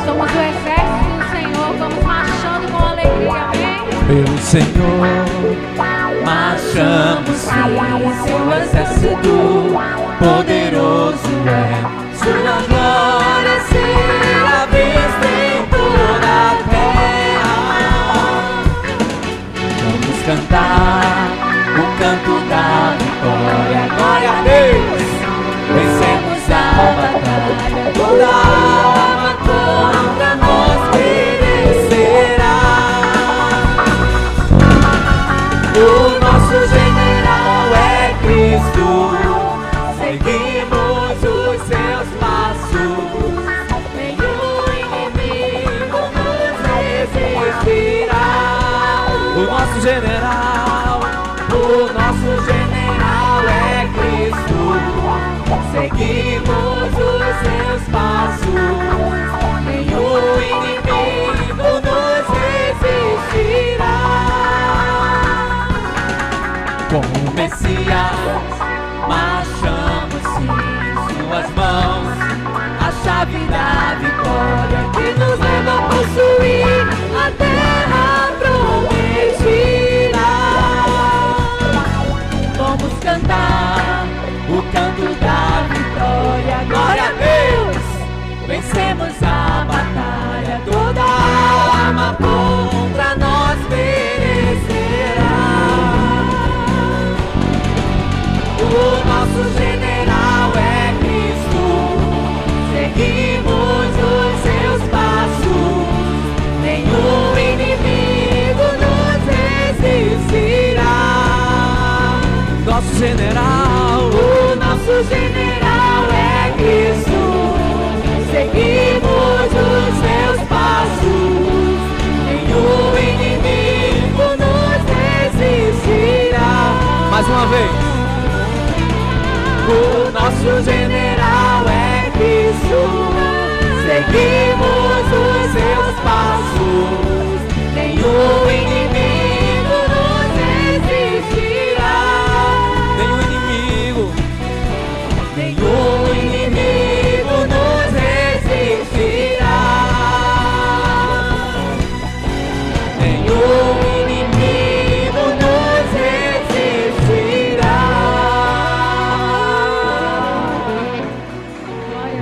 Somos o exército do Senhor, vamos marchando com alegria, amém? Pelo Senhor marchamos sim, seu exército poderoso é. Sua glória será vista em toda a terra. Vamos cantar o canto da vitória. Glória a Deus! Vencemos a batalha, toda arma contra nós perecerá. O nosso general é Cristo, seguimos os seus passos, nenhum inimigo nos resistirá. O nosso general é Cristo, seguimos os seus passos, nenhum inimigo nos resistirá. Com o Messias marchamos sim, suas mãos, a chave da vitória que nos leva a possuir a terra prometida. Vamos cantar o canto da vitória. Glória a Deus! Vencemos a batalha, toda arma contra nós perecerá. O nosso general é Cristo, seguimos os seus passos, nenhum inimigo nos resistirá. Nosso general, o nosso general é Cristo, seguimos os seus passos, nenhum inimigo nos resistirá. Mais uma vez. O nosso general é Cristo, seguimos os seus passos, nenhum inimigo nos resistirá. Nenhum inimigo nos resistirá. Nenhum inimigo nos resistirá.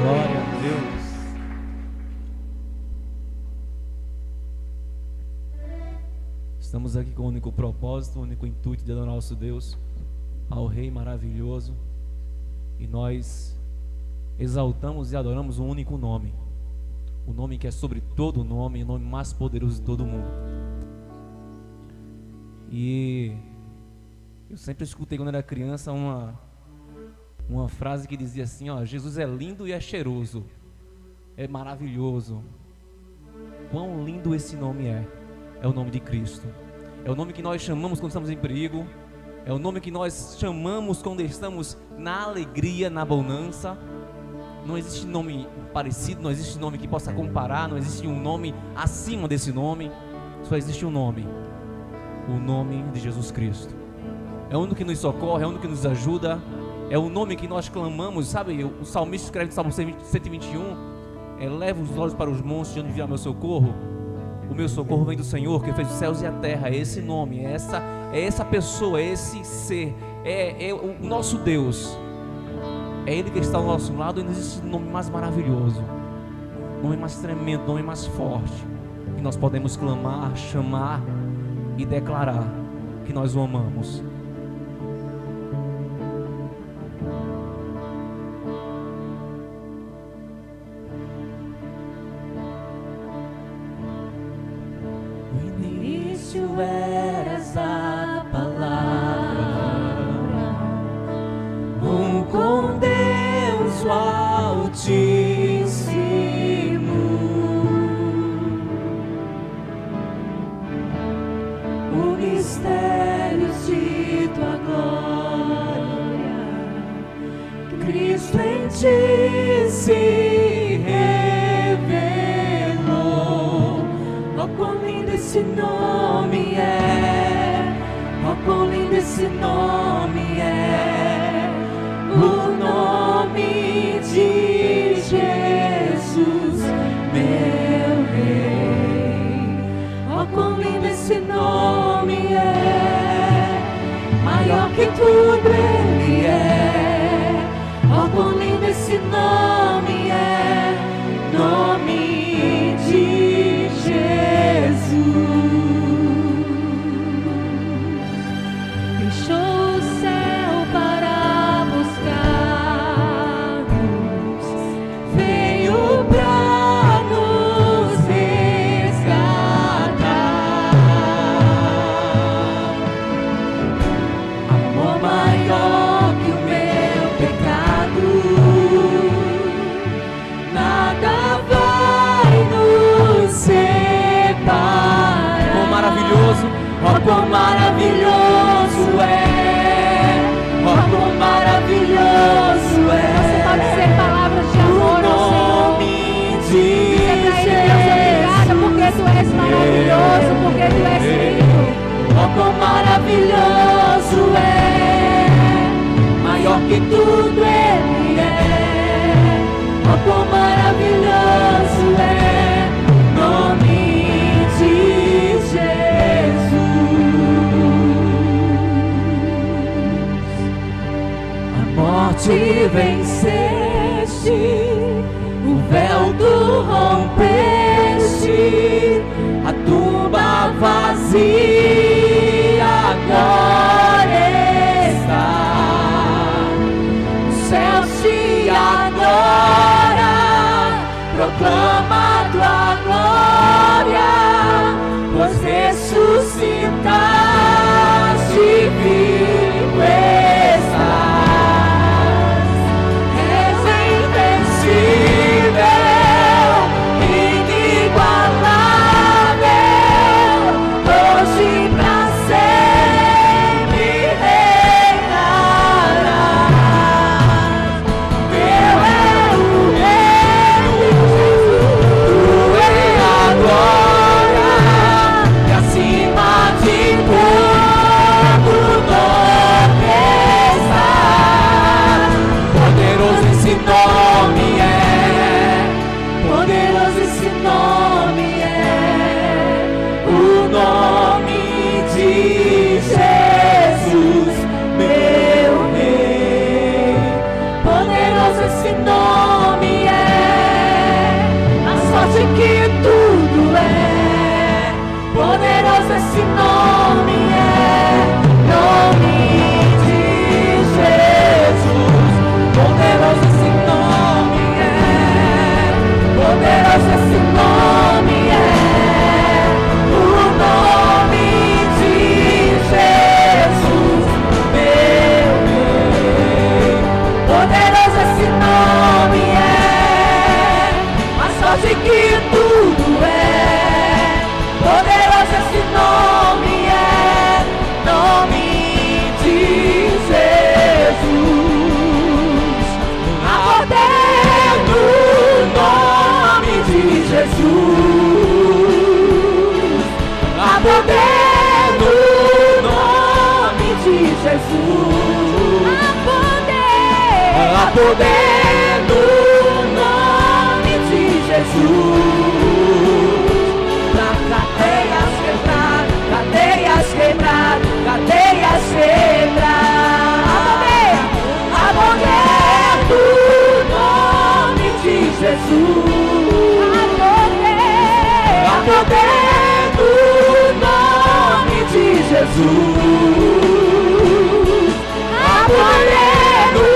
Glória a Deus. Estamos aqui com o único propósito, o único intuito de adorar nosso Deus, ao Rei maravilhoso, e nós exaltamos e adoramos um único nome, o nome que é sobre todo nome, o nome mais poderoso de todo mundo. E eu sempre escutei quando era criança uma frase que dizia assim, ó: Jesus é lindo e é cheiroso, é maravilhoso. Quão lindo esse nome é o nome de Cristo. É o nome que nós chamamos quando estamos em perigo, é o nome que nós chamamos quando estamos na alegria, na bonança. Não existe nome parecido, não existe nome que possa comparar, não existe um nome acima desse nome. Só existe um nome, o nome de Jesus Cristo. É o único que nos socorre, é o único que nos ajuda, é o nome que nós clamamos. Sabe, o salmista escreve no Salmo 121, eleva os olhos para os montes, de onde virá meu socorro. O meu socorro vem do Senhor, que fez os céus e a terra. É esse nome, é essa pessoa, é esse ser, é o nosso Deus. É Ele que está ao nosso lado, e não existe nome mais maravilhoso, nome mais tremendo, nome mais forte, que nós podemos clamar, chamar e declarar que nós o amamos. No início eras a palavra, com Deus o Altíssimo. O mistérios de tua glória, Cristo em ti se revelou. Oh, quão lindo esse nome! quão lindo esse nome é, o nome de Jesus, meu Rei. Oh, quão lindo esse nome é, maior que tudo Ele é. Oh, quão lindo esse nome é, nome de Jesus. Deixou o céu para buscar-nos, veio pra nos resgatar. Amor maior que o meu pecado, nada vai nos separar. Quão maravilhoso, Oh, quão maravilhoso é, oh, quão maravilhoso é. Você pode dizer palavras de amor ao Senhor. Dizer pra Ele, Deus, obrigada, porque Tu és maravilhoso, porque Tu és lindo. Oh, quão maravilhoso é, maior que tudo Ele é. Oh, quão maravilhoso é, nome de Jesus. A morte venceste, o véu tu rompeste, a tumba vazia agora está. O céu te adora, proclama tua glória, pois ressuscitaste, vivo estás. És invencível, inigualável, hoje pra sempre reinarás. Teu é o reino, tu é a glória, e acima de tudo nome está. Poderoso esse nome é, poderoso esse nome é, o nome de Jesus, meu Rei. Poderoso esse nome é, mais forte que tudo é. Poderoso esse nome é, nome de Jesus. Poderoso esse nome é, poderoso esse nome é, o nome de Jesus, meu Rei. Poderoso esse nome é, mais forte que tudo é. Poderoso esse nome é, nome de Jesus. Há poder no nome de Jesus. Há poder no nome de Jesus. Há poder no nome de Jesus. Pra cadeias quebrar, cadeias quebrar, cadeias quebrar. Há poder do nome de Jesus. Há poder do nome de Jesus. Há poder do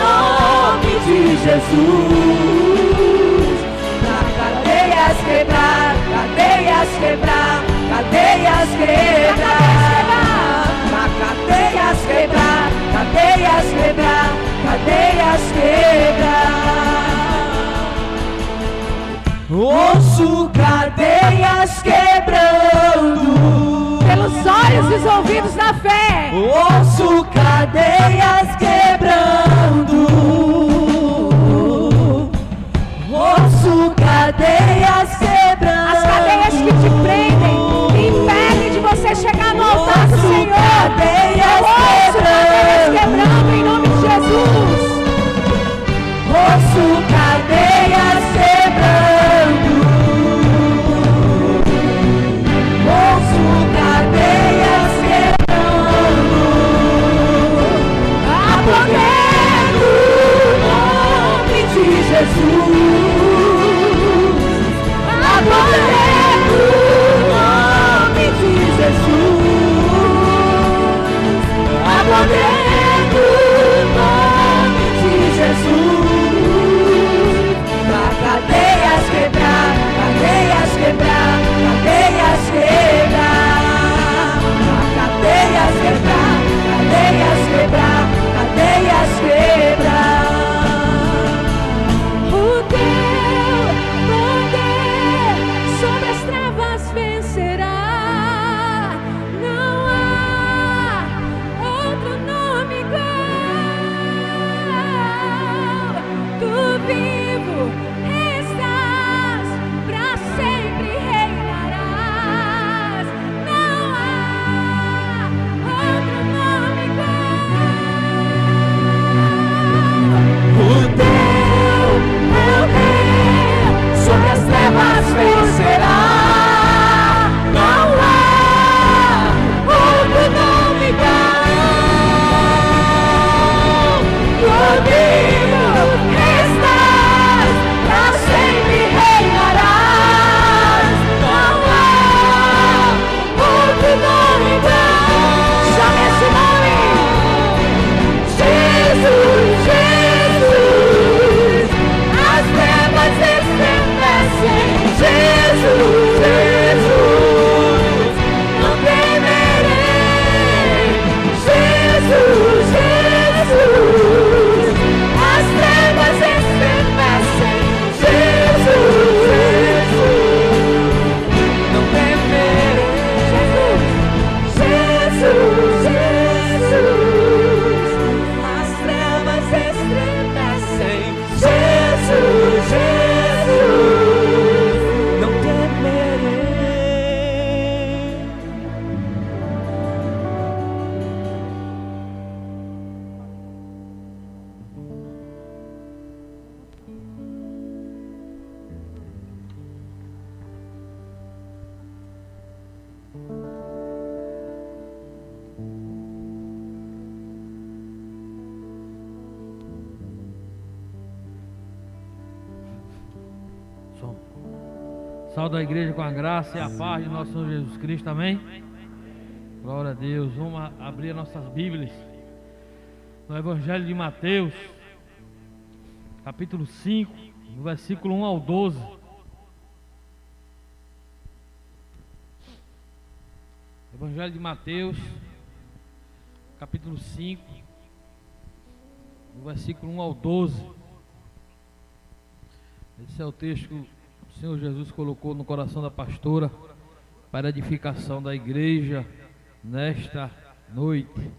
nome de Jesus. Pra cadeias quebrar, cadeias quebrar, cadeias quebrar. Pra cadeias quebrar, cadeias quebrar, cadeias quebrar. Ouço cadeias quebrando, Pelos olhos e os ouvidos da fé. ouço cadeias quebrando, ouço cadeias quebrando. As cadeias que te prendem, que impedem de você chegar no altar do Senhor. há poder no nome de Jesus, há poder no nome de Jesus, pra cadeias quebrar, cadeias quebrar, cadeias quebrar, pra cadeias quebrar, cadeias quebrar, cadeias quebrar. O teu poder sobre as trevas vencerá. Não há outro nome igual. Tu vivo estás, pra sempre reinarás. Não há outro nome igual. O teu poder sobre as trevas vencerá. Não há outro nome igual. Tu vivo estás, pra sempre reinarás. Não há outro nome igual. Chame esse nome, Jesus, Jesus. As trevas estremecem, Jesus, Jesus. Não temerei, Jesus, Jesus. As trevas estremecem, Jesus, Jesus. Não temerei, Jesus, Jesus. As trevas estremecem, Jesus, Jesus. Não temerei. Som. Saúde a igreja com a graça e a paz de nosso Senhor Jesus Cristo, amém? Glória a Deus. Vamos abrir nossas Bíblias no Evangelho de Mateus, capítulo 5, do versículo 1 ao 12. Evangelho de Mateus, capítulo 5, do versículo 1 ao 12. Esse é o texto que o Senhor Jesus colocou no coração da pastora para a edificação da igreja nesta noite.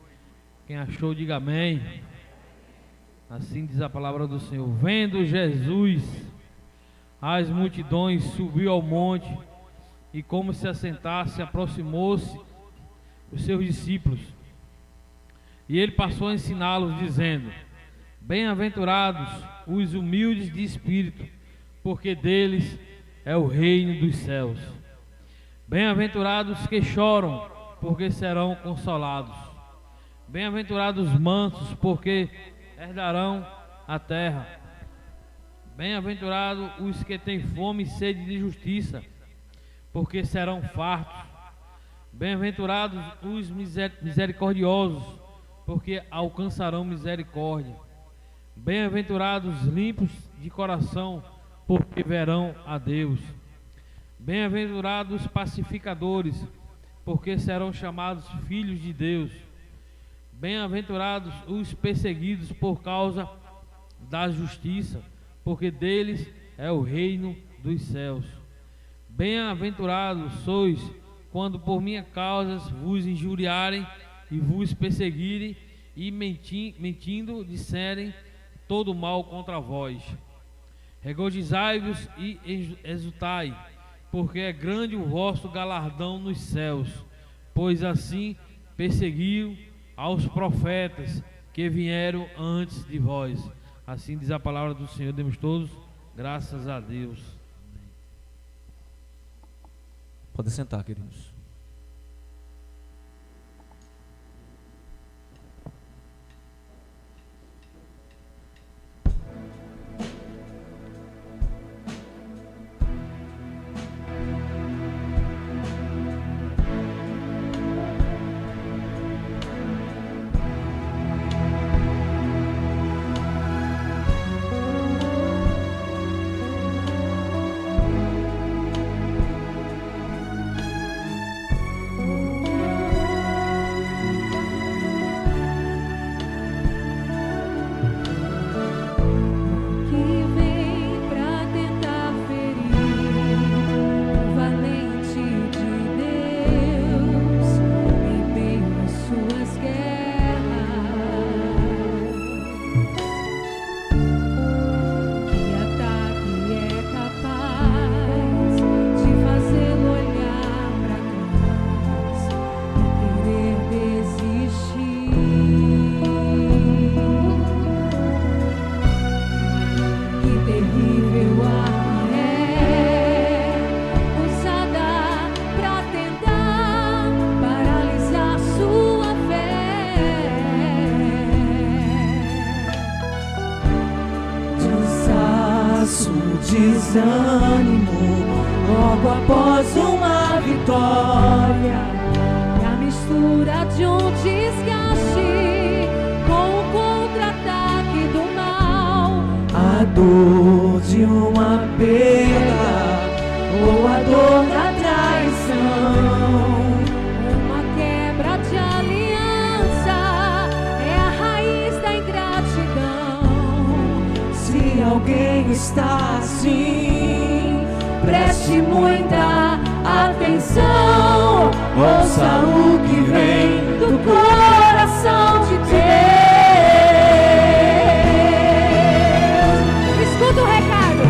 Quem achou, diga amém. Assim diz a palavra do Senhor. Vendo Jesus as multidões, subiu ao monte e, como se assentasse, aproximou-se os seus discípulos. E ele passou a ensiná-los, dizendo: bem-aventurados os humildes de espírito, porque deles é o reino dos céus. Bem-aventurados que choram, porque serão consolados. Bem-aventurados os mansos, porque herdarão a terra. Bem-aventurados os que têm fome e sede de justiça, porque serão fartos. Bem-aventurados os misericordiosos, porque alcançarão misericórdia. Bem-aventurados os limpos de coração, porque verão a Deus. Bem-aventurados os pacificadores, porque serão chamados filhos de Deus. Bem-aventurados os perseguidos por causa da justiça, porque deles é o reino dos céus. Bem-aventurados sois quando por minha causa vos injuriarem e vos perseguirem e mentindo disserem todo mal contra vós. Regozijai-vos e exultai, porque é grande o vosso galardão nos céus, pois assim perseguiram aos profetas que vieram antes de vós. Assim diz a palavra do Senhor. Demos todos graças a Deus. Pode sentar, queridos. desânimo logo após uma vitória. É a mistura de um desgaste com o contra-ataque do mal. A dor de uma perda ou a dor da traição. Uma quebra de aliança é a raiz da ingratidão. Se alguém está assim, preste muita atenção. Ouça o que vem do coração de Deus. Escuta o recado.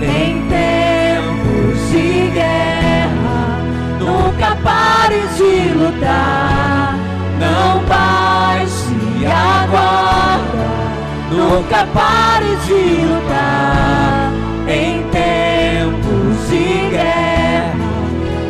Em tempos de guerra, nunca pare de lutar. Não baixe a guarda, nunca pare de lutar. Em tempos de guerra,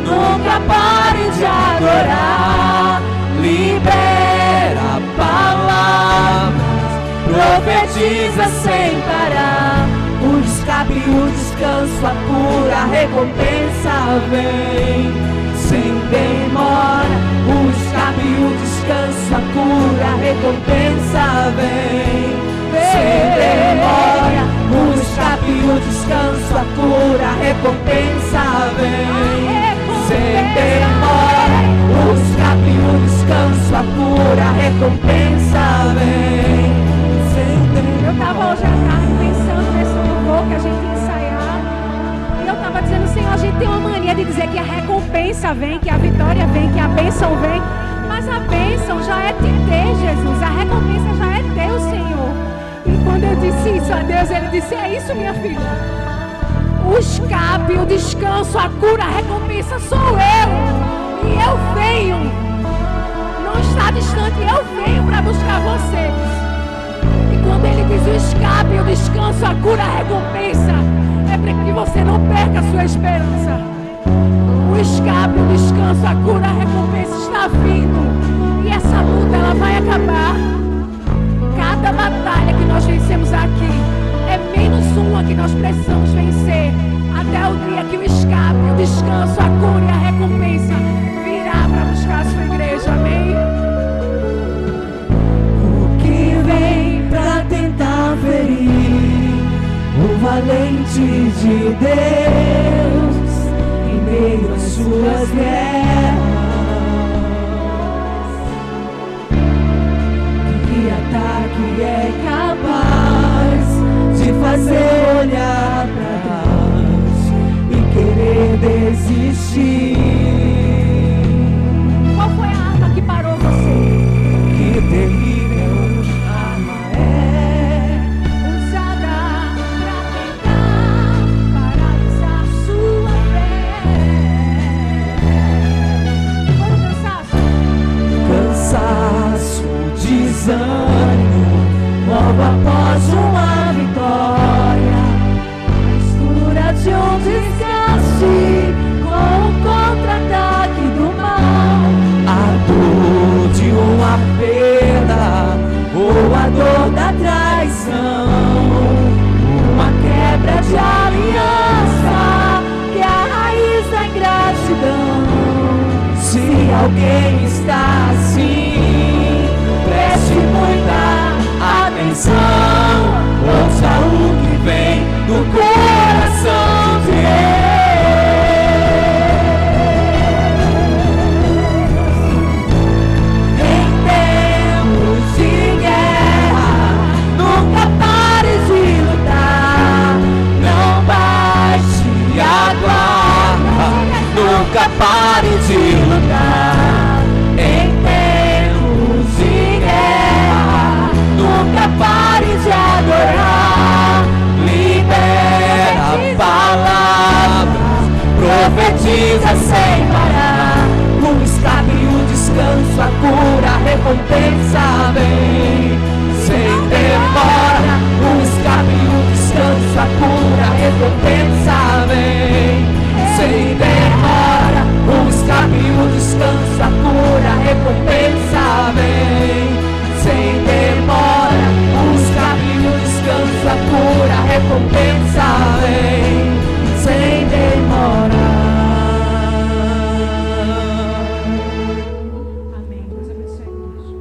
nunca pare de adorar. Libera palavras, profetiza sem parar. O escape, o descanso, a cura, a recompensa vem sem demora. O escape, o descanso, a cura, a recompensa vem sem demora. O escape, o descanso, a cura, a recompensa vem sem demora. O escape, o descanso, a cura, a recompensa vem sem demora. Eu estava hoje à tarde pensando nesse louvor que a gente ia ensaiar. E eu estava dizendo, Senhor, a gente tem uma mania de dizer que a recompensa vem, que a vitória vem, que a bênção vem. Mas a bênção já é de ter, Jesus. A recompensa já é teu, Senhor. E quando eu disse isso a Deus, Ele disse, é isso, minha filha. O escape, o descanso, a cura, a recompensa sou eu. E eu venho. Não está distante, eu venho para buscar vocês. E quando Ele diz o escape, o descanso, a cura, a recompensa, é para que você não perca a sua esperança. O escape, o descanso, a cura, a recompensa está vindo. E essa luta, ela vai acabar. Cada batalha que nós vencemos aqui é menos uma que nós precisamos vencer. Até o dia que o escape, o descanso, a cura e a recompensa virá para buscar a sua igreja. Amém? O que vem pra tentar ferir o valente de Deus em meio às suas guerras? Que ataque é capaz de fazer olhar pra trás e querer desistir? Qual foi a arma que parou você? Que terrível arma é Usada pra tentar paralisar sua fé. Foi o cansaço, desânimo, logo após uma vitória. Mistura de um desgaste com o contra-ataque do mal. A dor de uma perda ou a dor da traição. Uma quebra de aliança que é a raiz da ingratidão. Se alguém está assim, preste muita atenção. Ouça o que vem do coração de Deus. Em tempos de guerra, nunca pare de lutar. Não baixe a guarda, nunca pare de lutar. Em tempos de guerra, nunca pare de adorar. Libera palavras, profetiza sem parar. O escape, o descanso, a cura, a recompensa vem sem demora. O escape, o descanso, a cura, a recompensa vem sem demora. O escape, o descanso, a cura, a recompensa vem sem demora. O escape, o descanso, a cura, a recompensa vem, sem demorar. Amém. Deus abençoe a igreja.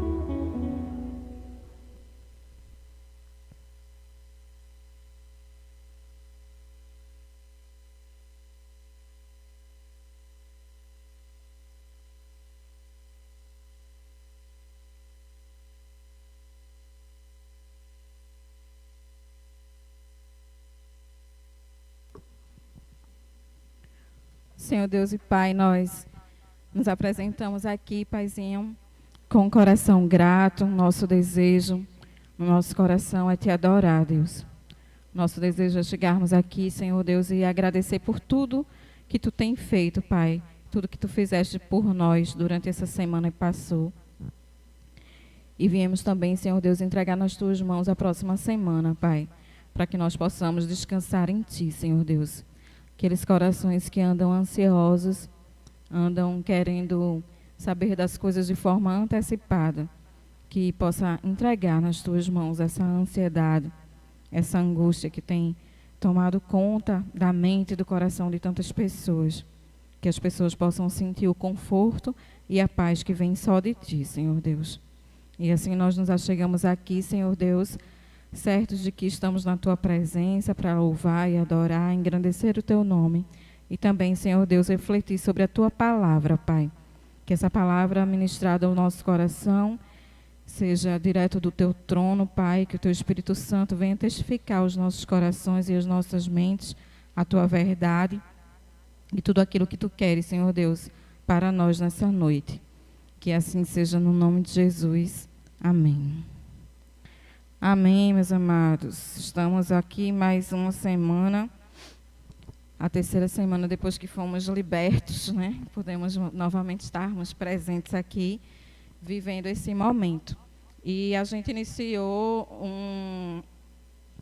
Senhor Deus e Pai, nós nos apresentamos aqui, Paizinho, com o coração grato. Nosso desejo no nosso coração é te adorar, Deus. Nosso desejo é chegarmos aqui, Senhor Deus, e agradecer por tudo que tu tem feito, Pai. Tudo que tu fizeste por nós durante essa semana que passou. E viemos também, Senhor Deus, entregar nas tuas mãos a próxima semana, Pai, para que nós possamos descansar em ti, Senhor Deus. Aqueles corações que andam ansiosos, andam querendo saber das coisas de forma antecipada, que possa entregar nas tuas mãos essa ansiedade, essa angústia que tem tomado conta da mente e do coração de tantas pessoas, que as pessoas possam sentir o conforto e a paz que vem só de ti, Senhor Deus. E assim nós nos achegamos aqui, Senhor Deus, certos de que estamos na tua presença para louvar e adorar, engrandecer o teu nome. E também, Senhor Deus, refletir sobre a tua palavra, Pai. Que essa palavra ministrada ao nosso coração seja direto do teu trono, Pai. Que o teu Espírito Santo venha testificar aos nossos corações e às nossas mentes a tua verdade e tudo aquilo que tu queres, Senhor Deus, para nós nessa noite. Que assim seja no nome de Jesus. Amém. Amém, meus amados. Estamos aqui mais uma semana, a terceira semana depois que fomos libertos, né? Podemos novamente estarmos presentes aqui, vivendo esse momento. E a gente iniciou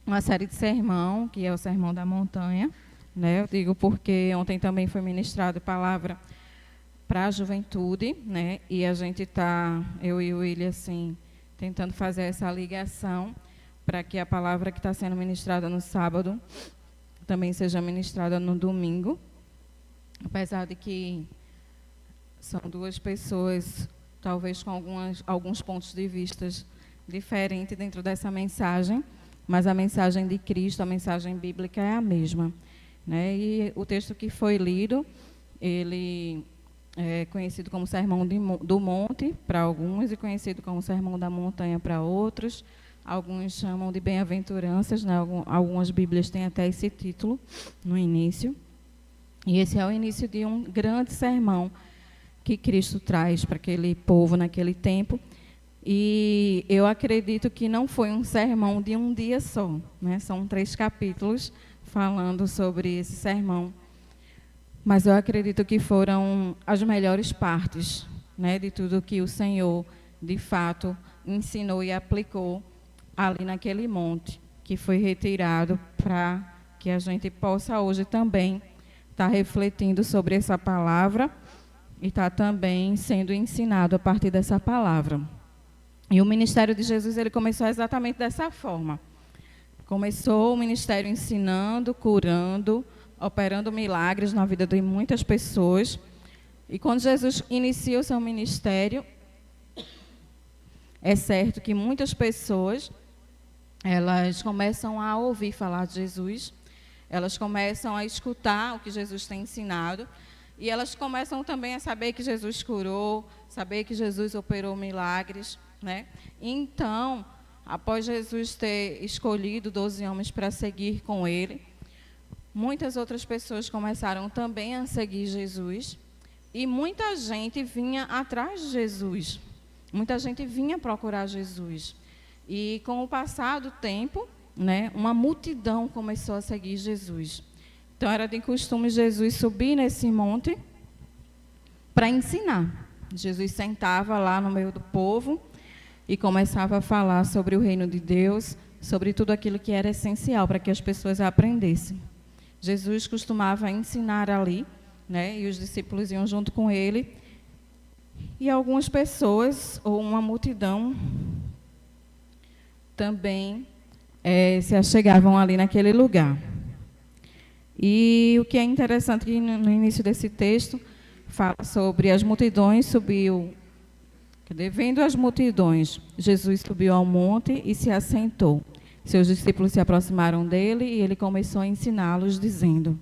uma série de sermão, que é o Sermão da Montanha, né? Eu digo porque ontem também foi ministrada palavra para a juventude, né? E a gente está, eu e o William, assim, tentando fazer essa ligação para que a palavra que está sendo ministrada no sábado também seja ministrada no domingo. Apesar de que são duas pessoas, talvez com alguns pontos de vista diferentes dentro dessa mensagem, mas a mensagem de Cristo, a mensagem bíblica é a mesma, né? E o texto que foi lido, ele é conhecido como Sermão do Monte para alguns e conhecido como Sermão da Montanha para outros. Alguns chamam de bem-aventuranças, né? Algumas Bíblias têm até esse título no início. E esse é o início de um grande sermão que Cristo traz para aquele povo naquele tempo. E eu acredito que não foi um sermão de um dia só, né? São 3 capítulos falando sobre esse sermão. Mas eu acredito que foram as melhores partes, né, de tudo que o Senhor, de fato, ensinou e aplicou ali naquele monte, que foi retirado para que a gente possa hoje também estar refletindo sobre essa palavra e estar também sendo ensinado a partir dessa palavra. E o ministério de Jesus, ele começou exatamente dessa forma. Começou o ministério ensinando, curando, operando milagres na vida de muitas pessoas. E quando Jesus inicia o seu ministério, é certo que muitas pessoas, elas começam a ouvir falar de Jesus, elas começam a escutar o que Jesus tem ensinado, e elas começam também a saber que Jesus curou, saber que Jesus operou milagres, né? Então, após Jesus ter escolhido 12 homens para seguir com ele, muitas outras pessoas começaram também a seguir Jesus e muita gente vinha atrás de Jesus. Muita gente vinha procurar Jesus. E com o passar do tempo, né, uma multidão começou a seguir Jesus. Então era de costume Jesus subir nesse monte para ensinar. Jesus sentava lá no meio do povo e começava a falar sobre o reino de Deus, sobre tudo aquilo que era essencial para que as pessoas aprendessem. Jesus costumava ensinar ali, né, e os discípulos iam junto com ele. E algumas pessoas, ou uma multidão, também se achegavam ali naquele lugar. E o que é interessante que no início desse texto fala sobre as multidões subiu. Vendo as multidões, Jesus subiu ao monte e se assentou. Seus discípulos se aproximaram dele e ele começou a ensiná-los, dizendo,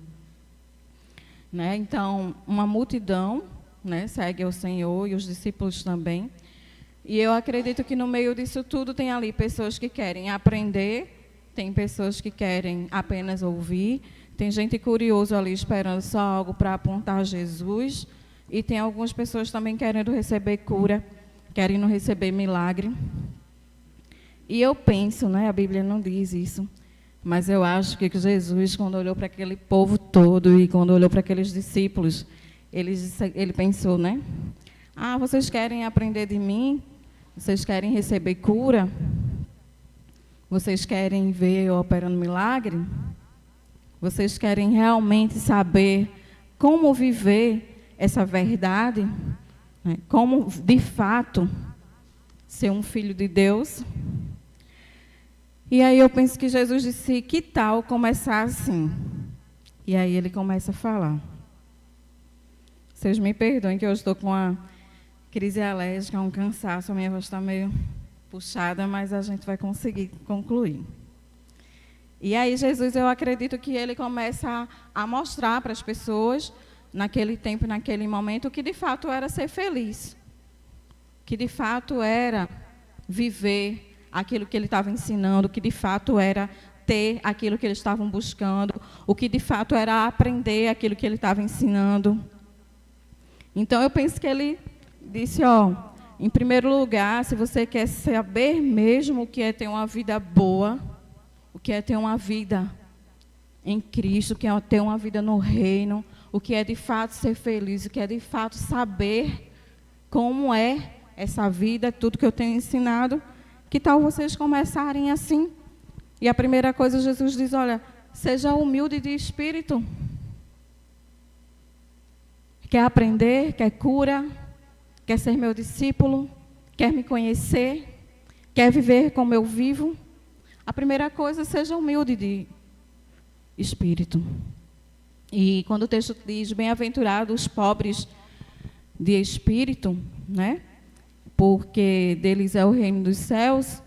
né? Então, uma multidão, né, segue ao Senhor e os discípulos também. E eu acredito que no meio disso tudo tem ali pessoas que querem aprender, tem pessoas que querem apenas ouvir, tem gente curiosa ali esperando só algo para apontar a Jesus, e tem algumas pessoas também querendo receber cura, querendo receber milagre. E eu penso, né, a Bíblia não diz isso, mas eu acho que Jesus, quando olhou para aquele povo todo e quando olhou para aqueles discípulos, ele pensou, né? Ah, vocês querem aprender de mim? Vocês querem receber cura? Vocês querem ver eu operando milagre? Vocês querem realmente saber como viver essa verdade? Como, de fato, ser um filho de Deus? E aí eu penso que Jesus disse, que tal começar assim? E aí ele começa a falar. Vocês me perdoem que eu estou com uma crise alérgica, um cansaço, a minha voz está meio puxada, mas a gente vai conseguir concluir. E aí Jesus, eu acredito que ele começa a mostrar para as pessoas, naquele tempo, naquele momento, o que de fato era ser feliz. Que de fato era viver aquilo que ele estava ensinando, o que de fato era ter aquilo que eles estavam buscando, o que de fato era aprender aquilo que ele estava ensinando. Então eu penso que ele disse, em primeiro lugar, se você quer saber mesmo o que é ter uma vida boa, o que é ter uma vida em Cristo, o que é ter uma vida no reino, o que é de fato ser feliz, o que é de fato saber como é essa vida, tudo que eu tenho ensinado, que tal vocês começarem assim? E a primeira coisa, Jesus diz, olha, seja humilde de espírito. Quer aprender, quer cura, quer ser meu discípulo, quer me conhecer, quer viver como eu vivo? A primeira coisa, seja humilde de espírito. E quando o texto diz, bem-aventurados os pobres de espírito, né? Porque deles é o reino dos céus,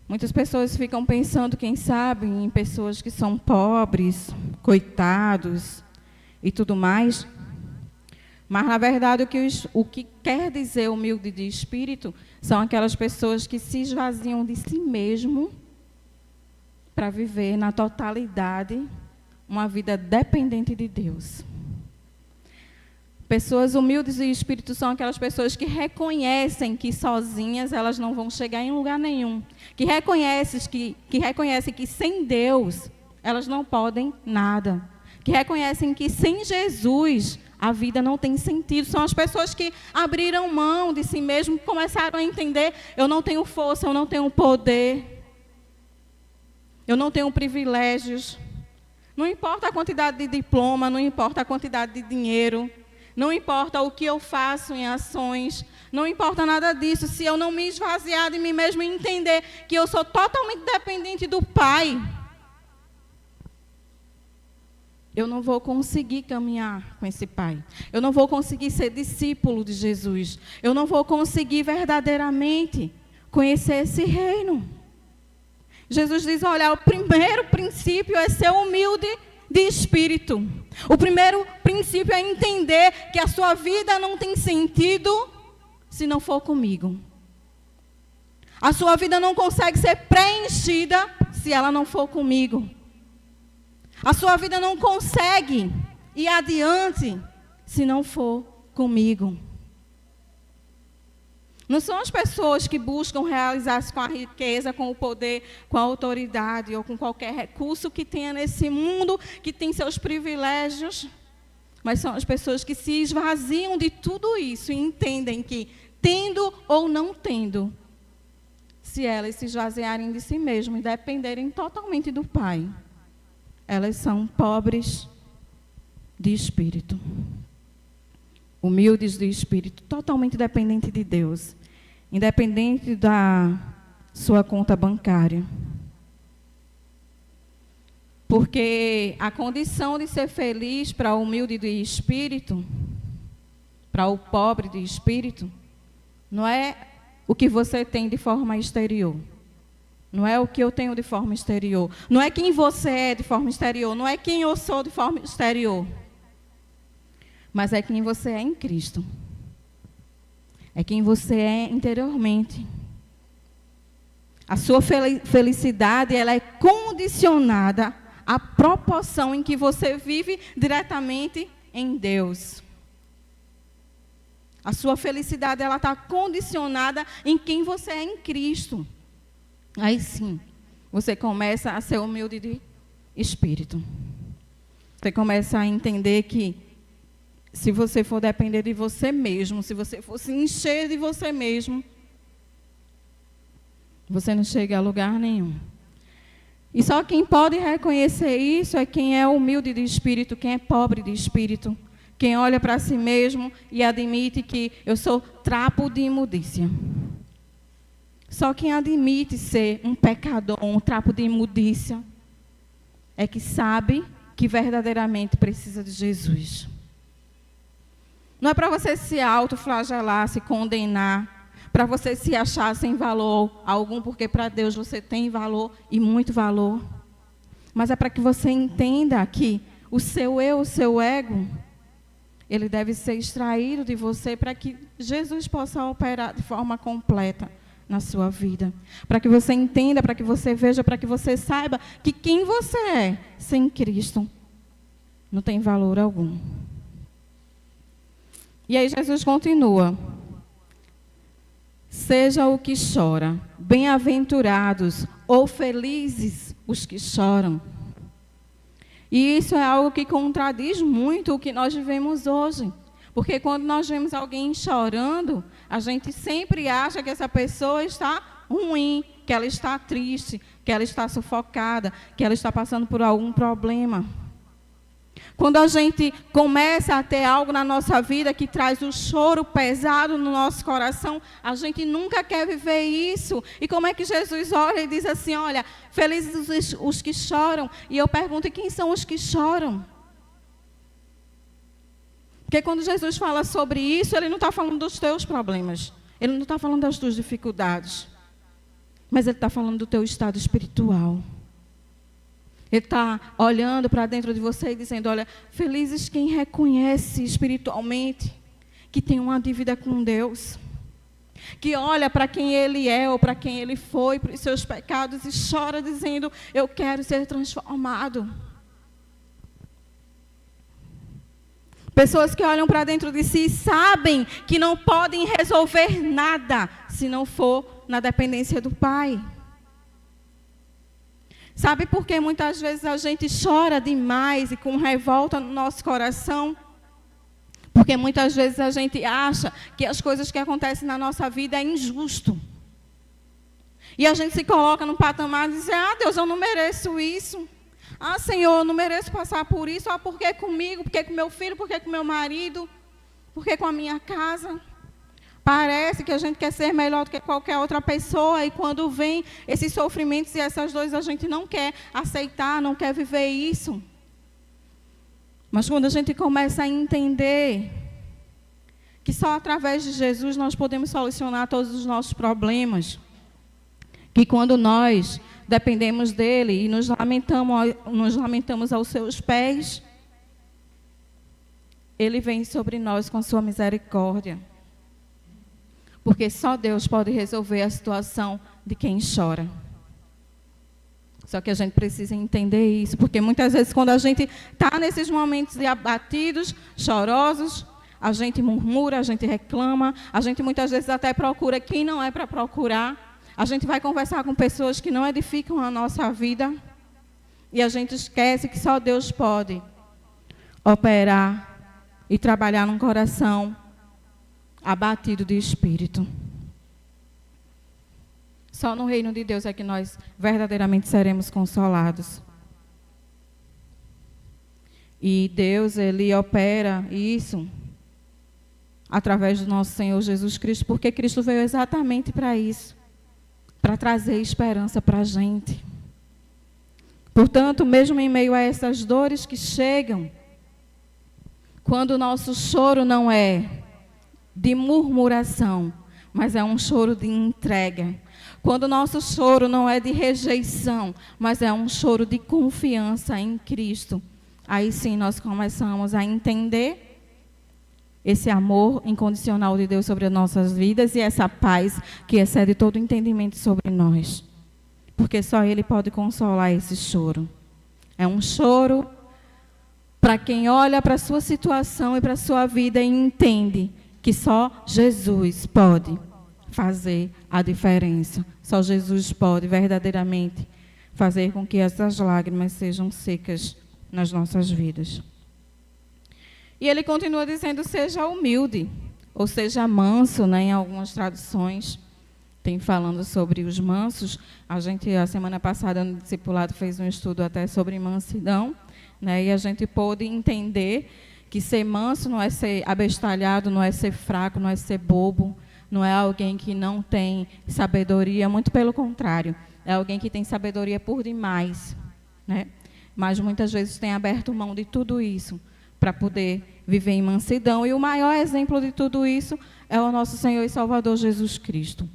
muitas pessoas ficam pensando, quem sabe, em pessoas que são pobres, coitados e tudo mais. Mas, na verdade, o que quer dizer humilde de espírito são aquelas pessoas que se esvaziam de si mesmo para viver na totalidade uma vida dependente de Deus. Pessoas humildes de espírito são aquelas pessoas que reconhecem que sozinhas elas não vão chegar em lugar nenhum. Que reconhecem que sem Deus elas não podem nada. Que reconhecem que sem Jesus a vida não tem sentido. São as pessoas que abriram mão de si mesmo, começaram a entender, eu não tenho força, eu não tenho poder, eu não tenho privilégios. Não importa a quantidade de diploma, não importa a quantidade de dinheiro, não importa o que eu faço em ações, não importa nada disso, se eu não me esvaziar de mim mesmo e entender que eu sou totalmente dependente do Pai, eu não vou conseguir caminhar com esse Pai. Eu não vou conseguir ser discípulo de Jesus. Eu não vou conseguir verdadeiramente conhecer esse reino. Jesus diz, olha, o primeiro princípio é ser humilde de espírito. O primeiro princípio é entender que a sua vida não tem sentido se não for comigo. A sua vida não consegue ser preenchida se ela não for comigo. A sua vida não consegue ir adiante se não for comigo. Não são as pessoas que buscam realizar-se com a riqueza, com o poder, com a autoridade ou com qualquer recurso que tenha nesse mundo, que tem seus privilégios, mas são as pessoas que se esvaziam de tudo isso e entendem que, tendo ou não tendo, se elas se esvaziarem de si mesmas e dependerem totalmente do Pai, elas são pobres de espírito, humildes de espírito, totalmente dependentes de Deus, independente da sua conta bancária. Porque a condição de ser feliz para o humilde de espírito, para o pobre de espírito, não é o que você tem de forma exterior. Não é o que eu tenho de forma exterior. Não é quem você é de forma exterior. Não é quem eu sou de forma exterior. Mas é quem você é em Cristo. É quem você é interiormente. A sua felicidade, ela é condicionada à proporção em que você vive diretamente em Deus. A sua felicidade, ela está condicionada em quem você é em Cristo. Aí sim, você começa a ser humilde de espírito. Você começa a entender que se você for depender de você mesmo, se você for se encher de você mesmo, você não chega a lugar nenhum. E só quem pode reconhecer isso é quem é humilde de espírito, quem é pobre de espírito, quem olha para si mesmo e admite que eu sou trapo de imundícia. Só quem admite ser um pecador, um trapo de imundícia, é que sabe que verdadeiramente precisa de Jesus. Não é para você se autoflagelar, se condenar, para você se achar sem valor algum, porque para Deus você tem valor e muito valor. Mas é para que você entenda que o seu eu, o seu ego, ele deve ser extraído de você para que Jesus possa operar de forma completa na sua vida. Para que você entenda, para que você veja, para que você saiba que quem você é sem Cristo não tem valor algum. E aí Jesus continua. Seja o que chora, bem-aventurados ou felizes os que choram. E isso é algo que contradiz muito o que nós vivemos hoje. Porque quando nós vemos alguém chorando, a gente sempre acha que essa pessoa está ruim, que ela está triste, que ela está sufocada, que ela está passando por algum problema. Quando a gente começa a ter algo na nossa vida que traz o choro pesado no nosso coração, a gente nunca quer viver isso. E como é que Jesus olha e diz assim, olha, felizes os que choram. E eu pergunto, e quem são os que choram? Porque quando Jesus fala sobre isso, ele não está falando dos teus problemas. Ele não está falando das tuas dificuldades. Mas ele está falando do teu estado espiritual. Ele está olhando para dentro de você e dizendo, olha, felizes quem reconhece espiritualmente que tem uma dívida com Deus. Que olha para quem ele é ou para quem ele foi, para os seus pecados e chora dizendo, eu quero ser transformado. Pessoas que olham para dentro de si e sabem que não podem resolver nada se não for na dependência do Pai. Sabe por que muitas vezes a gente chora demais e com revolta no nosso coração? Porque muitas vezes a gente acha que as coisas que acontecem na nossa vida é injusto. E a gente se coloca num patamar de dizer, Deus, eu não mereço isso. Senhor, eu não mereço passar por isso. Por que comigo? Por que com meu filho? Por que com meu marido? Por que com a minha casa? Parece que a gente quer ser melhor do que qualquer outra pessoa. E quando vem esses sofrimentos e essas dores, a gente não quer aceitar, não quer viver isso. Mas quando a gente começa a entender que só através de Jesus nós podemos solucionar todos os nossos problemas. Que quando nós dependemos dele e nos lamentamos aos seus pés, ele vem sobre nós com a sua misericórdia. Porque só Deus pode resolver a situação de quem chora. Só que a gente precisa entender isso, porque muitas vezes quando a gente está nesses momentos de abatidos, chorosos, a gente murmura, a gente reclama, a gente muitas vezes até procura quem não é para procurar. A gente vai conversar com pessoas que não edificam a nossa vida e a gente esquece que só Deus pode operar e trabalhar num coração abatido de espírito. Só no reino de Deus é que nós verdadeiramente seremos consolados. E Deus, ele opera isso através do nosso Senhor Jesus Cristo, porque Cristo veio exatamente para isso. Para trazer esperança para a gente. Portanto, mesmo em meio a essas dores que chegam, quando o nosso choro não é de murmuração, mas é um choro de entrega. Quando o nosso choro não é de rejeição, mas é um choro de confiança em Cristo, aí sim nós começamos a entender esse amor incondicional de Deus sobre as nossas vidas e essa paz que excede todo entendimento sobre nós. Porque só Ele pode consolar esse choro. É um choro para quem olha para a sua situação e para a sua vida e entende que só Jesus pode fazer a diferença. Só Jesus pode verdadeiramente fazer com que essas lágrimas sejam secas nas nossas vidas. E ele continua dizendo, seja humilde, ou seja manso, né, em algumas traduções. Tem falando sobre os mansos. A semana passada, no discipulado, fez um estudo até sobre mansidão, né, e a gente pôde entender que ser manso não é ser abestalhado, não é ser fraco, não é ser bobo, não é alguém que não tem sabedoria, muito pelo contrário, é alguém que tem sabedoria por demais, né? Mas muitas vezes tem aberto mão de tudo isso para poder viver em mansidão. E o maior exemplo de tudo isso é o nosso Senhor e Salvador Jesus Cristo,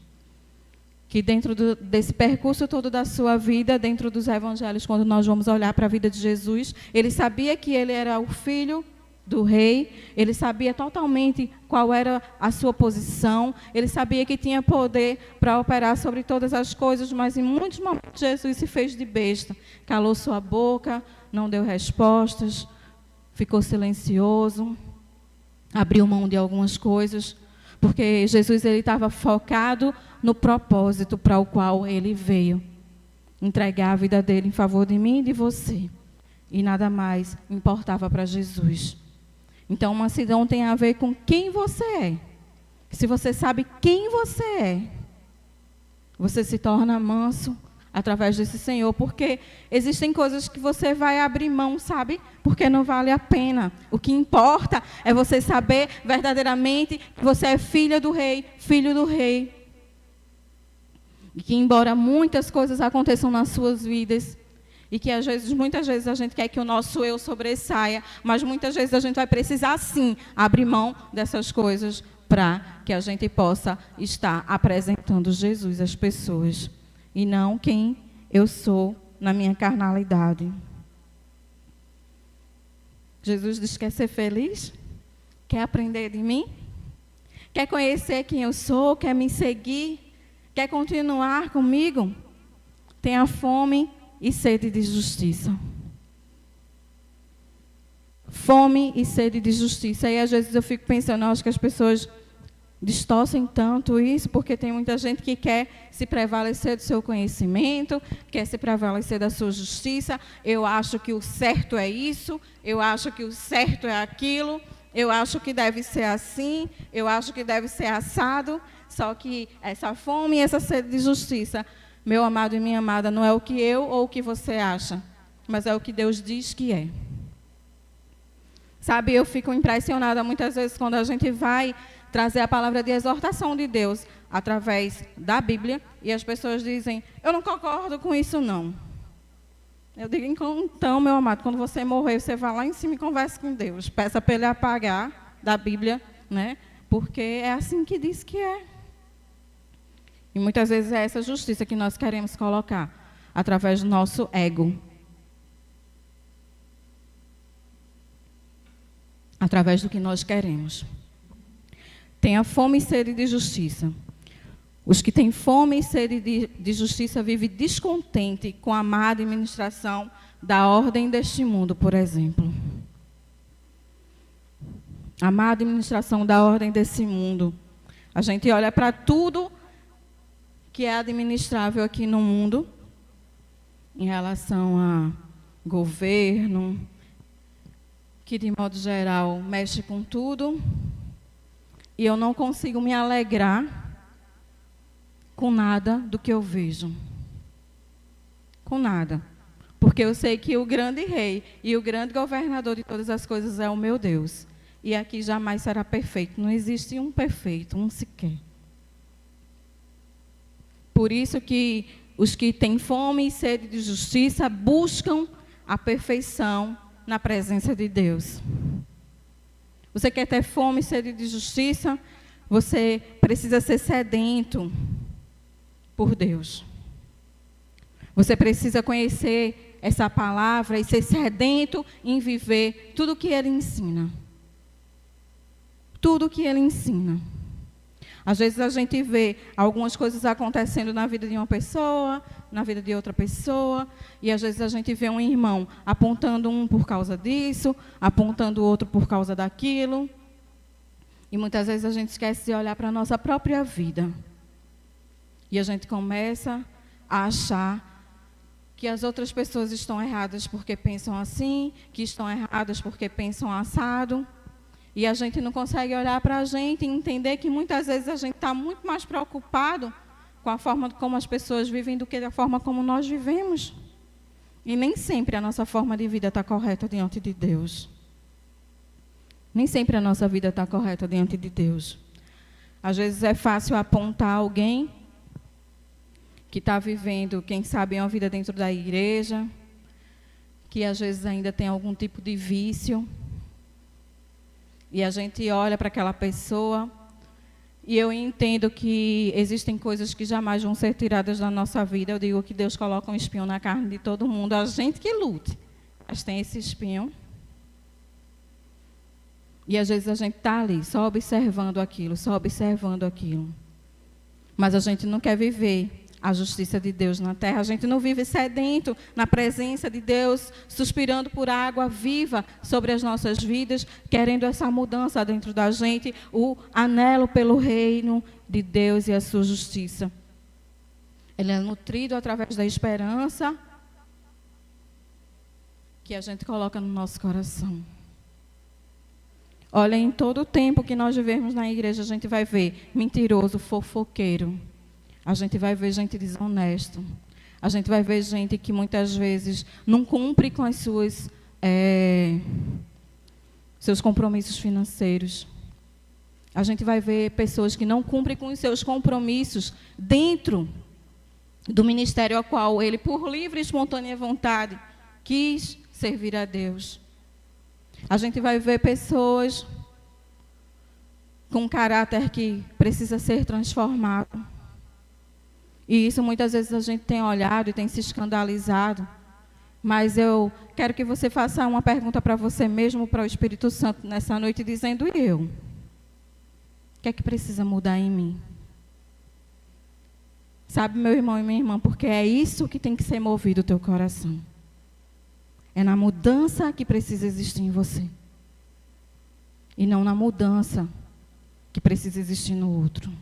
que dentro desse percurso todo da sua vida, dentro dos evangelhos, quando nós vamos olhar para a vida de Jesus, ele sabia que ele era o filho do rei, ele sabia totalmente qual era a sua posição, ele sabia que tinha poder para operar sobre todas as coisas, mas em muitos momentos Jesus se fez de besta, calou sua boca, não deu respostas, ficou silencioso, abriu mão de algumas coisas, porque Jesus ele estava focado no propósito para o qual ele veio, entregar a vida dele em favor de mim e de você, e nada mais importava para Jesus. Então, mansidão tem a ver com quem você é. Se você sabe quem você é, você se torna manso através desse Senhor, porque existem coisas que você vai abrir mão, sabe? Porque não vale a pena. O que importa é você saber verdadeiramente que você é filha do rei, filho do rei. E que embora muitas coisas aconteçam nas suas vidas, e que muitas vezes a gente quer que o nosso eu sobressaia, mas muitas vezes a gente vai precisar sim abrir mão dessas coisas para que a gente possa estar apresentando Jesus às pessoas e não quem eu sou na minha carnalidade. Jesus diz que quer ser feliz, quer aprender de mim, quer conhecer quem eu sou, quer me seguir, quer continuar comigo, tenha fome e sede de justiça. Fome e sede de justiça. E às vezes eu fico pensando, acho que as pessoas distorcem tanto isso, porque tem muita gente que quer se prevalecer do seu conhecimento, quer se prevalecer da sua justiça. Eu acho que o certo é isso, eu acho que o certo é aquilo, eu acho que deve ser assim, eu acho que deve ser assado. Só que essa fome e essa sede de justiça, meu amado e minha amada, não é o que eu ou o que você acha, mas é o que Deus diz que é. Sabe, eu fico impressionada muitas vezes quando a gente vai trazer a palavra de exortação de Deus através da Bíblia e as pessoas dizem, eu não concordo com isso não. Eu digo, então, meu amado, quando você morrer, você vai lá em cima e conversa com Deus. Peça para Ele apagar da Bíblia, né? Porque é assim que diz que é. E muitas vezes é essa justiça que nós queremos colocar através do nosso ego. Através do que nós queremos. Tenha fome e sede de justiça. Os que têm fome e sede de justiça vivem descontente com a má administração da ordem deste mundo, por exemplo. A má administração da ordem desse mundo. A gente olha para tudo que é administrável aqui no mundo, em relação a governo, que de modo geral mexe com tudo, e eu não consigo me alegrar com nada do que eu vejo. Com nada. Porque eu sei que o grande rei e o grande governador de todas as coisas é o meu Deus. E aqui jamais será perfeito. Não existe um perfeito, um sequer. Por isso que os que têm fome e sede de justiça buscam a perfeição na presença de Deus. Você quer ter fome e sede de justiça? Você precisa ser sedento por Deus. Você precisa conhecer essa palavra e ser sedento em viver tudo o que Ele ensina. Tudo o que Ele ensina. Às vezes a gente vê algumas coisas acontecendo na vida de uma pessoa, na vida de outra pessoa, e às vezes a gente vê um irmão apontando um por causa disso, apontando o outro por causa daquilo. E muitas vezes a gente esquece de olhar para a nossa própria vida. E a gente começa a achar que as outras pessoas estão erradas porque pensam assim, que estão erradas porque pensam assado. E a gente não consegue olhar para a gente e entender que muitas vezes a gente está muito mais preocupado com a forma como as pessoas vivem do que a forma como nós vivemos. E nem sempre a nossa forma de vida está correta diante de Deus. Nem sempre a nossa vida está correta diante de Deus. Às vezes é fácil apontar alguém que está vivendo, quem sabe, uma vida dentro da igreja, que às vezes ainda tem algum tipo de vício. E a gente olha para aquela pessoa e eu entendo que existem coisas que jamais vão ser tiradas da nossa vida. Eu digo que Deus coloca um espinho na carne de todo mundo, a gente que lute. Mas tem esse espinho. E às vezes a gente está ali, só observando aquilo, só observando aquilo. Mas a gente não quer viver a justiça de Deus na terra. A gente não vive sedento na presença de Deus, suspirando por água viva sobre as nossas vidas, querendo essa mudança dentro da gente, o anelo pelo reino de Deus e a sua justiça. Ele é nutrido através da esperança que a gente coloca no nosso coração. Olha, em todo o tempo que nós vivemos na igreja, a gente vai ver mentiroso, fofoqueiro. A gente vai ver gente desonesta. A gente vai ver gente que muitas vezes não cumpre com as seus compromissos financeiros. A gente vai ver pessoas que não cumprem com os seus compromissos dentro do ministério ao qual ele, por livre e espontânea vontade, quis servir a Deus. A gente vai ver pessoas com um caráter que precisa ser transformado. E isso muitas vezes a gente tem olhado e tem se escandalizado. Mas eu quero que você faça uma pergunta para você mesmo, para o Espírito Santo nessa noite, dizendo: e eu? O que é que precisa mudar em mim? Sabe, meu irmão e minha irmã, porque é isso que tem que ser movido o teu coração. É na mudança que precisa existir em você. E não na mudança que precisa existir no outro.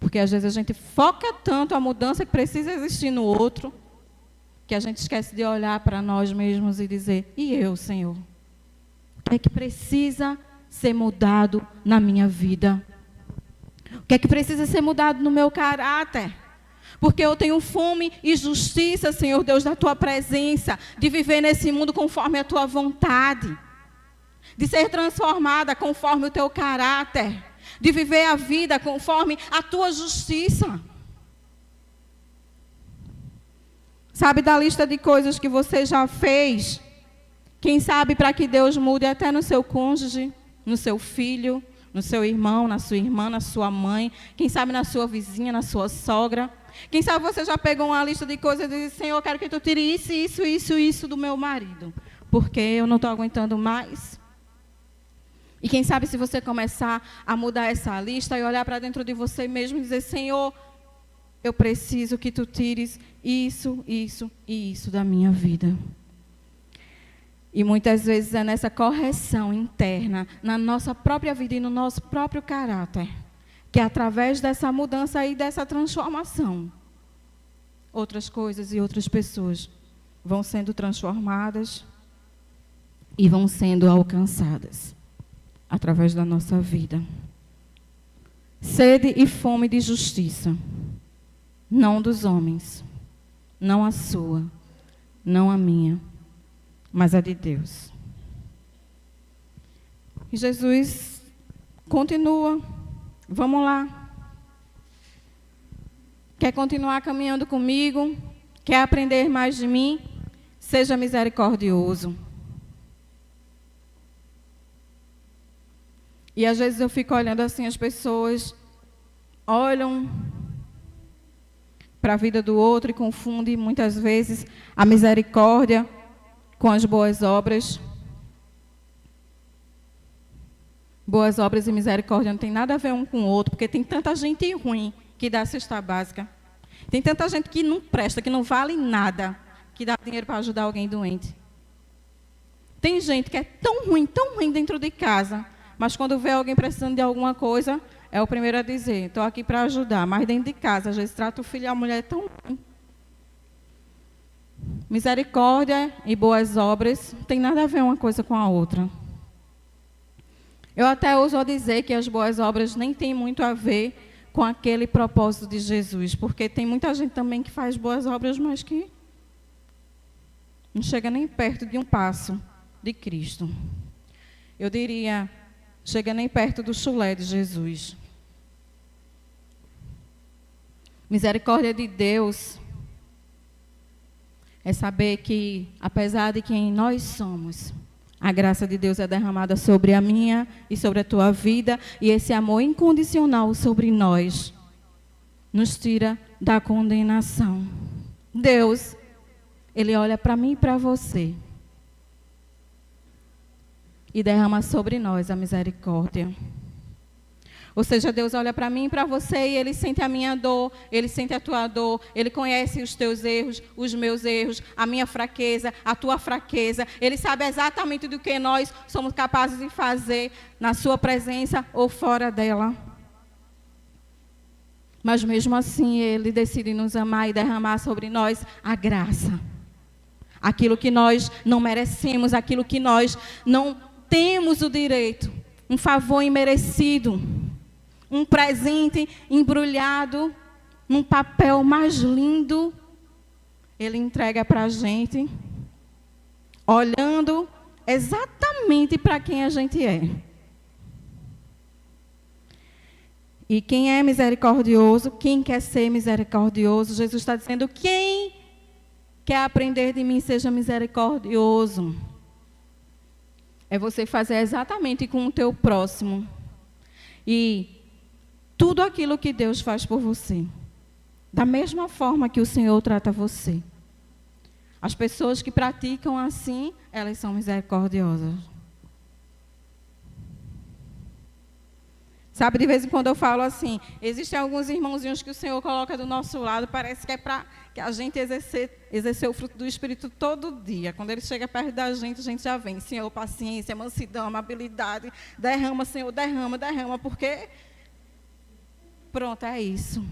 Porque às vezes a gente foca tanto a mudança que precisa existir no outro, que a gente esquece de olhar para nós mesmos e dizer: e eu, Senhor? O que é que precisa ser mudado na minha vida? O que é que precisa ser mudado no meu caráter? Porque eu tenho fome e justiça, Senhor Deus, da Tua presença, de viver nesse mundo conforme a Tua vontade, de ser transformada conforme o Teu caráter, de viver a vida conforme a Tua justiça. Sabe, da lista de coisas que você já fez, quem sabe para que Deus mude até no seu cônjuge, no seu filho, no seu irmão, na sua irmã, na sua mãe, quem sabe na sua vizinha, na sua sogra. Quem sabe você já pegou uma lista de coisas e disse: Senhor, eu quero que Tu tire isso do meu marido, porque eu não estou aguentando mais. E quem sabe se você começar a mudar essa lista e olhar para dentro de você mesmo e dizer: Senhor, eu preciso que Tu tires isso e isso da minha vida. E muitas vezes é nessa correção interna, na nossa própria vida e no nosso próprio caráter, que através dessa mudança e dessa transformação, outras coisas e outras pessoas vão sendo transformadas e vão sendo alcançadas através da nossa vida. Sede e fome de justiça, não dos homens, não a sua, não a minha, mas a de Deus. E Jesus continua. Vamos lá. O que quer continuar caminhando comigo, quer aprender mais de mim, seja misericordioso. E às vezes eu fico olhando assim, as pessoas olham para a vida do outro e confundem muitas vezes a misericórdia com as boas obras. Boas obras e misericórdia não tem nada a ver um com o outro, porque tem tanta gente ruim que dá cesta básica. Tem tanta gente que não presta, que não vale nada, que dá dinheiro para ajudar alguém doente. Tem gente que é tão ruim dentro de casa, mas quando vê alguém precisando de alguma coisa, é o primeiro a dizer, estou aqui para ajudar. Mas dentro de casa, às vezes trata o filho e a mulher tão ruim. Misericórdia e boas obras não tem nada a ver uma coisa com a outra. Eu até ouso dizer que as boas obras nem têm muito a ver com aquele propósito de Jesus, porque tem muita gente também que faz boas obras, mas que não chega nem perto de um passo de Cristo. Eu diria, chega nem perto do chulé de Jesus. Misericórdia de Deus é saber que, apesar de quem nós somos, a graça de Deus é derramada sobre a minha e sobre a tua vida, e esse amor incondicional sobre nós nos tira da condenação. Deus, Ele olha para mim e para você e derrama sobre nós a misericórdia. Ou seja, Deus olha para mim e para você e Ele sente a minha dor, Ele sente a tua dor, Ele conhece os teus erros, os meus erros, a minha fraqueza, a tua fraqueza. Ele sabe exatamente do que nós somos capazes de fazer na sua presença ou fora dela. Mas mesmo assim, Ele decide nos amar e derramar sobre nós a graça. Aquilo que nós não merecemos, aquilo que nós não temos o direito, um favor imerecido. Um presente embrulhado num papel mais lindo, Ele entrega para a gente, olhando exatamente para quem a gente é. E quem é misericordioso, quem quer ser misericordioso, Jesus está dizendo, quem quer aprender de mim, seja misericordioso. É você fazer exatamente com o teu próximo. E tudo aquilo que Deus faz por você, da mesma forma que o Senhor trata você. As pessoas que praticam assim, elas são misericordiosas. Sabe, de vez em quando eu falo assim, existem alguns irmãozinhos que o Senhor coloca do nosso lado, parece que é para que a gente exercer o fruto do Espírito todo dia. Quando Ele chega perto da gente, a gente já vem. Senhor, paciência, mansidão, amabilidade, derrama, Senhor, derrama, porque... Pronto, é isso.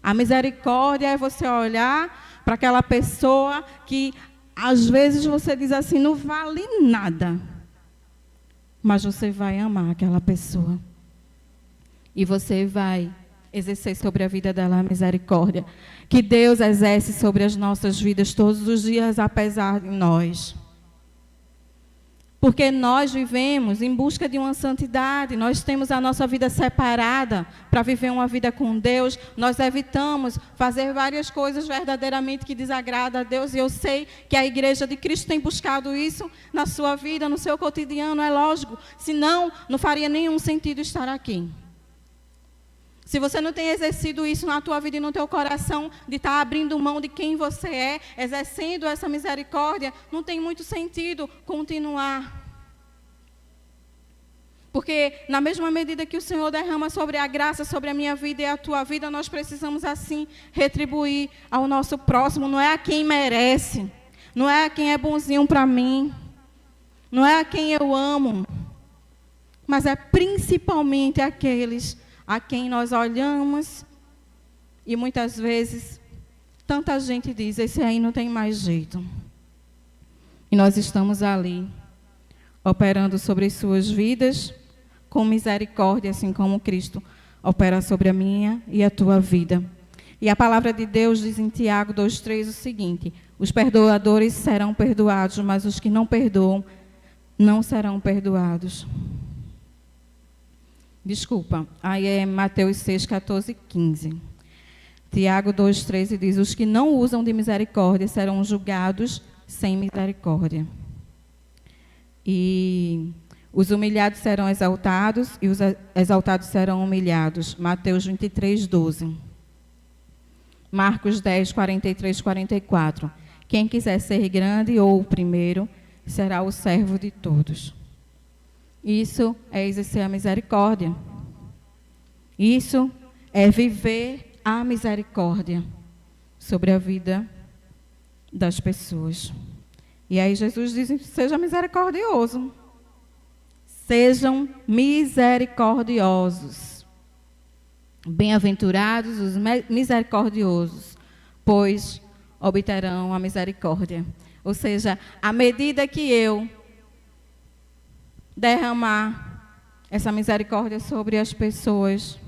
A misericórdia é você olhar para aquela pessoa que, às vezes, você diz assim, não vale nada. Mas você vai amar aquela pessoa. E você vai exercer sobre a vida dela a misericórdia. Que Deus exerce sobre as nossas vidas todos os dias, apesar de nós. Porque nós vivemos em busca de uma santidade, nós temos a nossa vida separada para viver uma vida com Deus, nós evitamos fazer várias coisas verdadeiramente que desagradam a Deus, e eu sei que a Igreja de Cristo tem buscado isso na sua vida, no seu cotidiano, é lógico, senão não faria nenhum sentido estar aqui. Se você não tem exercido isso na tua vida e no teu coração, de estar abrindo mão de quem você é, exercendo essa misericórdia, não tem muito sentido continuar. Porque na mesma medida que o Senhor derrama sobre a graça, sobre a minha vida e a tua vida, nós precisamos assim retribuir ao nosso próximo. Não é a quem merece, não é a quem é bonzinho para mim, não é a quem eu amo, mas é principalmente aqueles a quem nós olhamos e muitas vezes tanta gente diz, esse aí não tem mais jeito. E nós estamos ali, operando sobre as suas vidas com misericórdia, assim como Cristo opera sobre a minha e a tua vida. E a palavra de Deus diz em Tiago 2,3 o seguinte, os perdoadores serão perdoados, mas os que não perdoam não serão perdoados. Desculpa, aí é Mateus 6, 14 e 15. Tiago 2,13 diz: os que não usam de misericórdia serão julgados sem misericórdia. E os humilhados serão exaltados e os exaltados serão humilhados. Mateus 23:12. Marcos 10, 43, 44. Quem quiser ser grande ou o primeiro, será o servo de todos. Isso é exercer a misericórdia. Isso é viver a misericórdia sobre a vida das pessoas. E aí Jesus diz: seja misericordioso. Sejam misericordiosos. Bem-aventurados os misericordiosos, pois obterão a misericórdia. Ou seja, à medida que eu derramar essa misericórdia sobre as pessoas,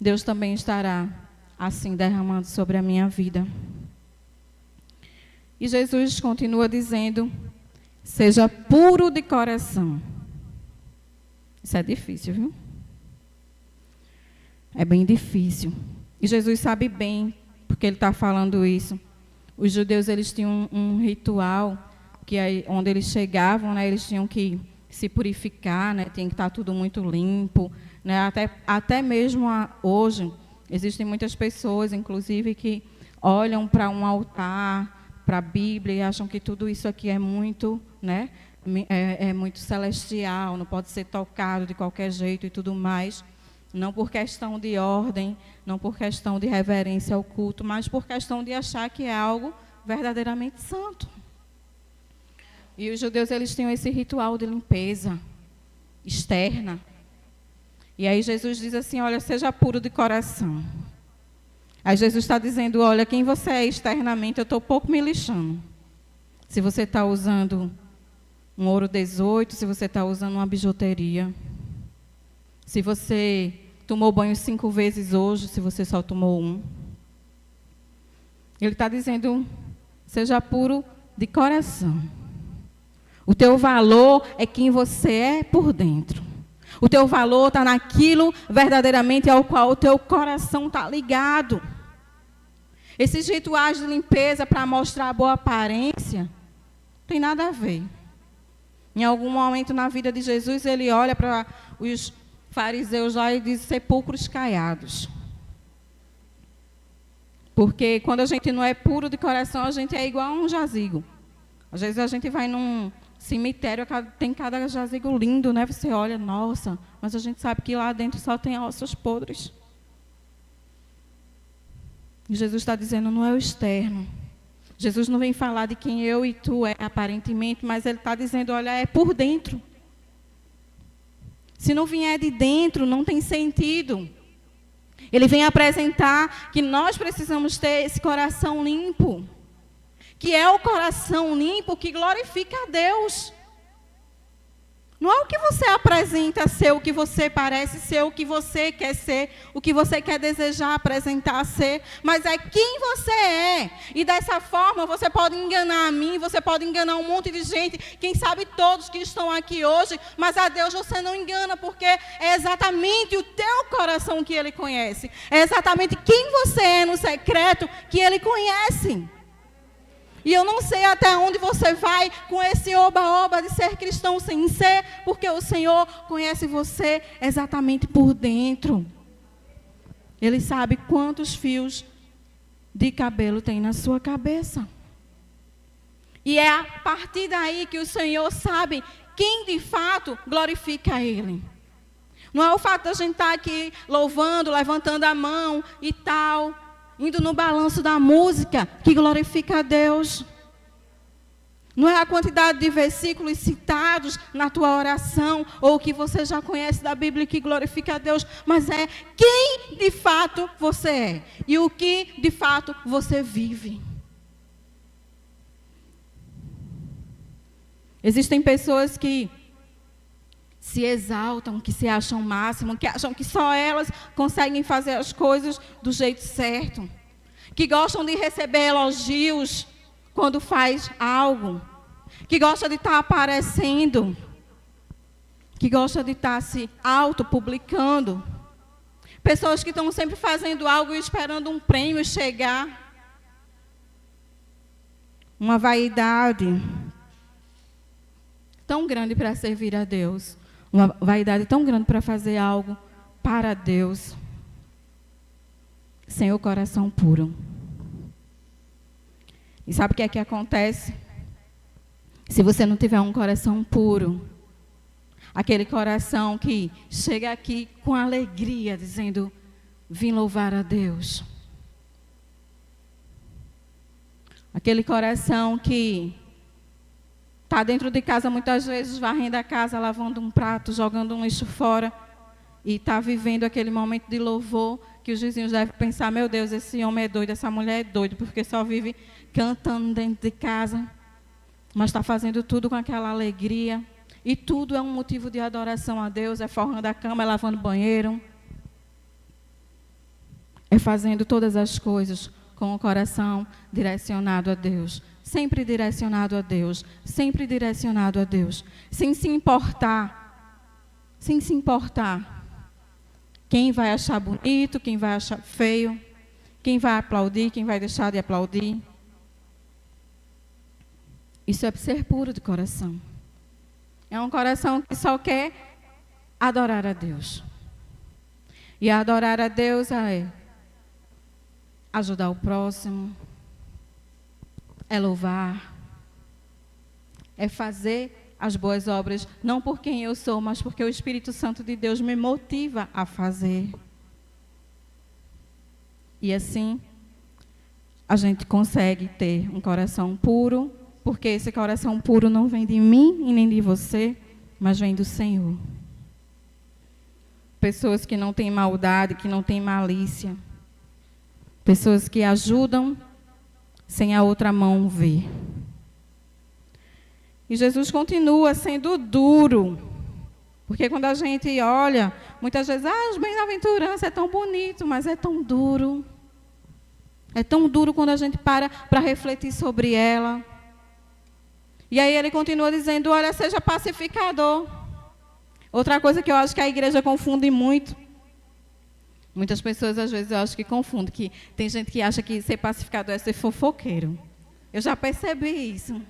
Deus também estará assim derramando sobre a minha vida. E Jesus continua dizendo: seja puro de coração. Isso é difícil, viu? É bem difícil. E Jesus sabe bem porque Ele está falando isso. Os judeus, eles tinham um ritual que aí, onde eles chegavam, né, eles tinham que se purificar, né, tinha que estar tudo muito limpo, né, até mesmo hoje existem muitas pessoas, inclusive, que olham para um altar, para a Bíblia e acham que tudo isso aqui é muito, né, é muito celestial, não pode ser tocado de qualquer jeito e tudo mais. Não por questão de ordem, não por questão de reverência ao culto, mas por questão de achar que é algo verdadeiramente santo. E os judeus, eles tinham esse ritual de limpeza externa. E aí Jesus diz assim: olha, seja puro de coração. Aí Jesus está dizendo: olha, quem você é externamente, eu estou pouco me lixando. Se você está usando um ouro 18, se você está usando uma bijuteria, se você tomou banho 5 vezes hoje, se você só tomou 1. Ele está dizendo: seja puro de coração. O teu valor é quem você é por dentro. O teu valor está naquilo verdadeiramente ao qual o teu coração está ligado. Esses rituais de limpeza para mostrar a boa aparência, não tem nada a ver. Em algum momento na vida de Jesus, ele olha para os fariseus lá e diz: sepulcros caiados. Porque quando a gente não é puro de coração, a gente é igual a um jazigo. Às vezes a gente vai num cemitério, tem cada jazigo lindo, né? Você olha, nossa, mas a gente sabe que lá dentro só tem ossos podres. E Jesus está dizendo: não é o externo. Jesus não vem falar de quem eu e tu é aparentemente, mas ele está dizendo: olha, é por dentro. Se não vier de dentro, não tem sentido. Ele vem apresentar que nós precisamos ter esse coração limpo, que é o coração limpo que glorifica a Deus. Não é o que você apresenta ser, o que você parece ser, o que você quer ser, o que você quer desejar apresentar ser, mas é quem você é. E dessa forma você pode enganar a mim, você pode enganar um monte de gente, quem sabe todos que estão aqui hoje, mas a Deus você não engana, porque é exatamente o teu coração que Ele conhece. É exatamente quem você é no secreto que Ele conhece. E eu não sei até onde você vai com esse oba-oba de ser cristão sem ser, porque o Senhor conhece você exatamente por dentro. Ele sabe quantos fios de cabelo tem na sua cabeça. E é a partir daí que o Senhor sabe quem de fato glorifica Ele. Não é o fato da gente estar aqui louvando, levantando a mão e tal, indo no balanço da música, que glorifica a Deus. Não é a quantidade de versículos citados na tua oração, ou que você já conhece da Bíblia que glorifica a Deus, mas é quem de fato você é, e o que de fato você vive. Existem pessoas que se exaltam, que se acham máximo, que acham que só elas conseguem fazer as coisas do jeito certo, que gostam de receber elogios quando faz algo, que gosta de estar aparecendo, que gosta de estar se autopublicando. Pessoas que estão sempre fazendo algo e esperando um prêmio chegar. Uma vaidade tão grande para servir a Deus. Uma vaidade tão grande para fazer algo para Deus. Sem o coração puro. E sabe o que é que acontece? Se você não tiver um coração puro, aquele coração que chega aqui com alegria, dizendo, vim louvar a Deus. Aquele coração que está dentro de casa muitas vezes, varrendo a casa, lavando um prato, jogando um lixo fora, e está vivendo aquele momento de louvor, que os vizinhos devem pensar, meu Deus, esse homem é doido, essa mulher é doida, porque só vive cantando dentro de casa, mas está fazendo tudo com aquela alegria. E tudo é um motivo de adoração a Deus, é forrando a cama, é lavando o banheiro. É fazendo todas as coisas com o coração direcionado a Deus. Sempre direcionado a Deus. Sempre direcionado a Deus. Sem se importar. Sem se importar. Quem vai achar bonito, quem vai achar feio. Quem vai aplaudir, quem vai deixar de aplaudir. Isso é ser puro de coração. É um coração que só quer adorar a Deus. E adorar a Deus é ajudar o próximo, é louvar, é fazer as boas obras, não por quem eu sou, mas porque o Espírito Santo de Deus me motiva a fazer. E assim, a gente consegue ter um coração puro, porque esse coração puro não vem de mim e nem de você, mas vem do Senhor. Pessoas que não têm maldade, que não têm malícia. Pessoas que ajudam sem a outra mão ver. E Jesus continua sendo duro. Porque quando a gente olha, muitas vezes, as bem-aventuranças é tão bonito, mas é tão duro. É tão duro quando a gente para refletir sobre ela. E aí ele continua dizendo, olha, seja pacificador. Outra coisa que eu acho que a igreja confunde muito. Muitas pessoas, às vezes, eu acho que confundem. Que tem gente que acha que ser pacificador é ser fofoqueiro. Eu já percebi isso.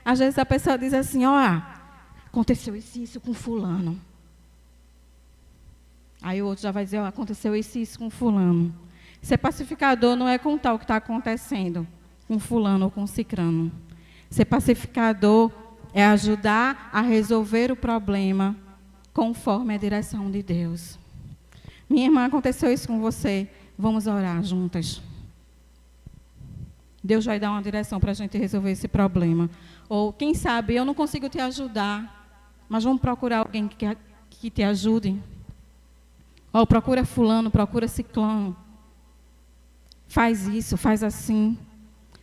Às vezes a pessoa diz assim, aconteceu isso com fulano. Aí o outro já vai dizer, aconteceu isso com fulano. Ser pacificador não é contar o que está acontecendo com fulano ou com cicrano. Ser pacificador é ajudar a resolver o problema conforme a direção de Deus. Minha irmã, aconteceu isso com você. Vamos orar juntas. Deus vai dar uma direção para a gente resolver esse problema. Ou, quem sabe, eu não consigo te ajudar, mas vamos procurar alguém que te ajude. Ou procura fulano, procura ciclano. Faz isso, faz assim.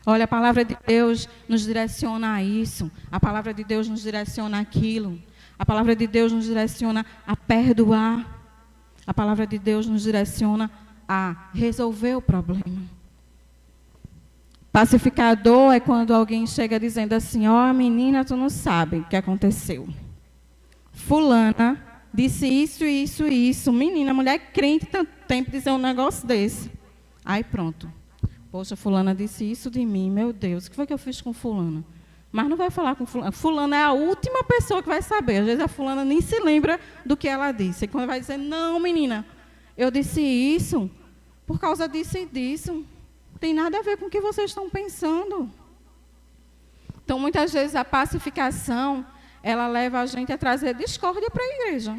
Olha, a palavra de Deus nos direciona a isso. A palavra de Deus nos direciona aquilo. A palavra de Deus nos direciona a perdoar. A palavra de Deus nos direciona a resolver o problema. Pacificador é quando alguém chega dizendo assim, menina, tu não sabe o que aconteceu. Fulana disse isso, isso, isso. Menina, mulher crente, tanto tempo dizer um negócio desse. Aí pronto. Poxa, fulana disse isso de mim, meu Deus, o que foi que eu fiz com fulana? Mas não vai falar com fulana. Fulana é a última pessoa que vai saber. Às vezes a fulana nem se lembra do que ela disse. E quando vai dizer, não, menina, eu disse isso por causa disso e disso. Não tem nada a ver com o que vocês estão pensando. Então, muitas vezes, a pacificação, ela leva a gente a trazer discórdia para a igreja.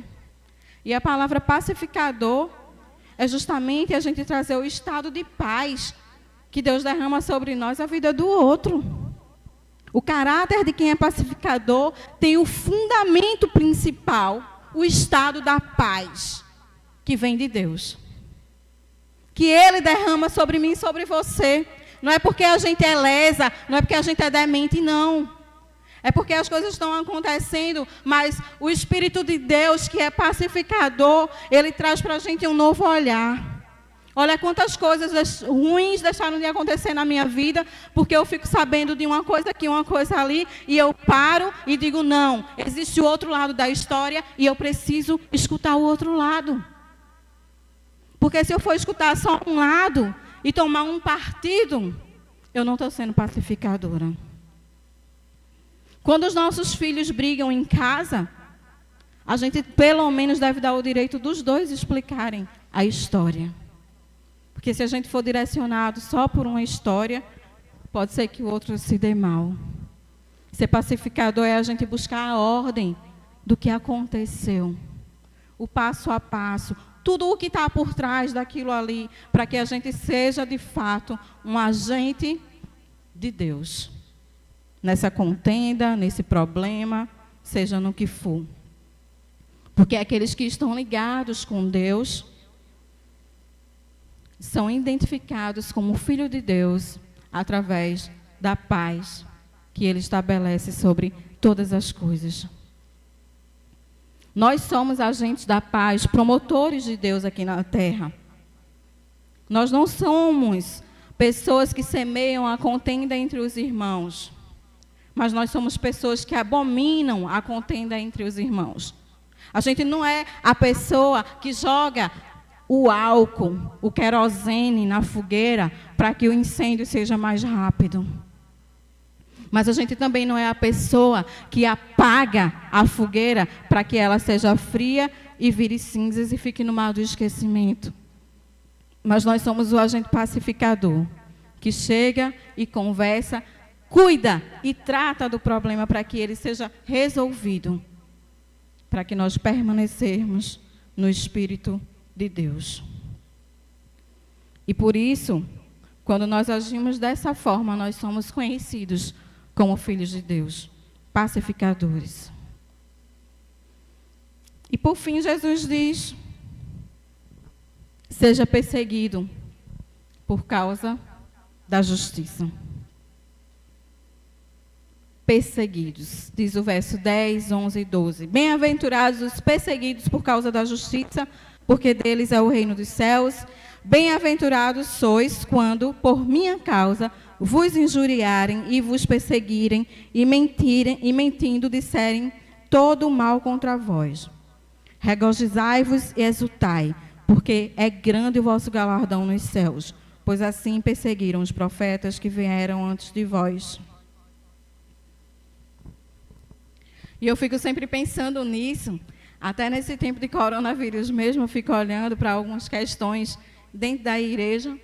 E a palavra pacificador é justamente a gente trazer o estado de paz que Deus derrama sobre nós, a vida do outro. O caráter de quem é pacificador tem o fundamento principal, o estado da paz, que vem de Deus. Que Ele derrama sobre mim e sobre você. Não é porque a gente é lesa, não é porque a gente é demente, não. É porque as coisas estão acontecendo, mas o Espírito de Deus, que é pacificador, Ele traz para a gente um novo olhar. Olha quantas coisas ruins deixaram de acontecer na minha vida, porque eu fico sabendo de uma coisa aqui, uma coisa ali, e eu paro e digo, não, existe o outro lado da história e eu preciso escutar o outro lado. Porque se eu for escutar só um lado e tomar um partido, eu não estou sendo pacificadora. Quando os nossos filhos brigam em casa, a gente pelo menos deve dar o direito dos dois explicarem a história. Porque se a gente for direcionado só por uma história, pode ser que o outro se dê mal. Ser pacificador é a gente buscar a ordem do que aconteceu. O passo a passo, tudo o que está por trás daquilo ali, para que a gente seja de fato um agente de Deus. Nessa contenda, nesse problema, seja no que for. Porque aqueles que estão ligados com Deus são identificados como filho de Deus através da paz que Ele estabelece sobre todas as coisas. Nós somos agentes da paz, promotores de Deus aqui na terra. Nós não somos pessoas que semeiam a contenda entre os irmãos, mas nós somos pessoas que abominam a contenda entre os irmãos. A gente não é a pessoa que joga o álcool, o querosene na fogueira para que o incêndio seja mais rápido. Mas a gente também não é a pessoa que apaga a fogueira para que ela seja fria e vire cinzas e fique no mar do esquecimento. Mas nós somos o agente pacificador, que chega e conversa, cuida e trata do problema para que ele seja resolvido, para que nós permanecermos no Espírito de Deus. E por isso, quando nós agimos dessa forma, nós somos conhecidos como filhos de Deus, pacificadores. E por fim, Jesus diz: seja perseguido por causa da justiça. Perseguidos, diz o verso 10, 11 e 12. Bem-aventurados os perseguidos por causa da justiça, porque deles é o reino dos céus. Bem-aventurados sois quando, por minha causa, vos injuriarem e vos perseguirem e mentindo disserem todo o mal contra vós. Regozijai-vos e exultai, porque é grande o vosso galardão nos céus, pois assim perseguiram os profetas que vieram antes de vós. E eu fico sempre pensando nisso, até nesse tempo de coronavírus mesmo, eu fico olhando para algumas questões dentro da igreja.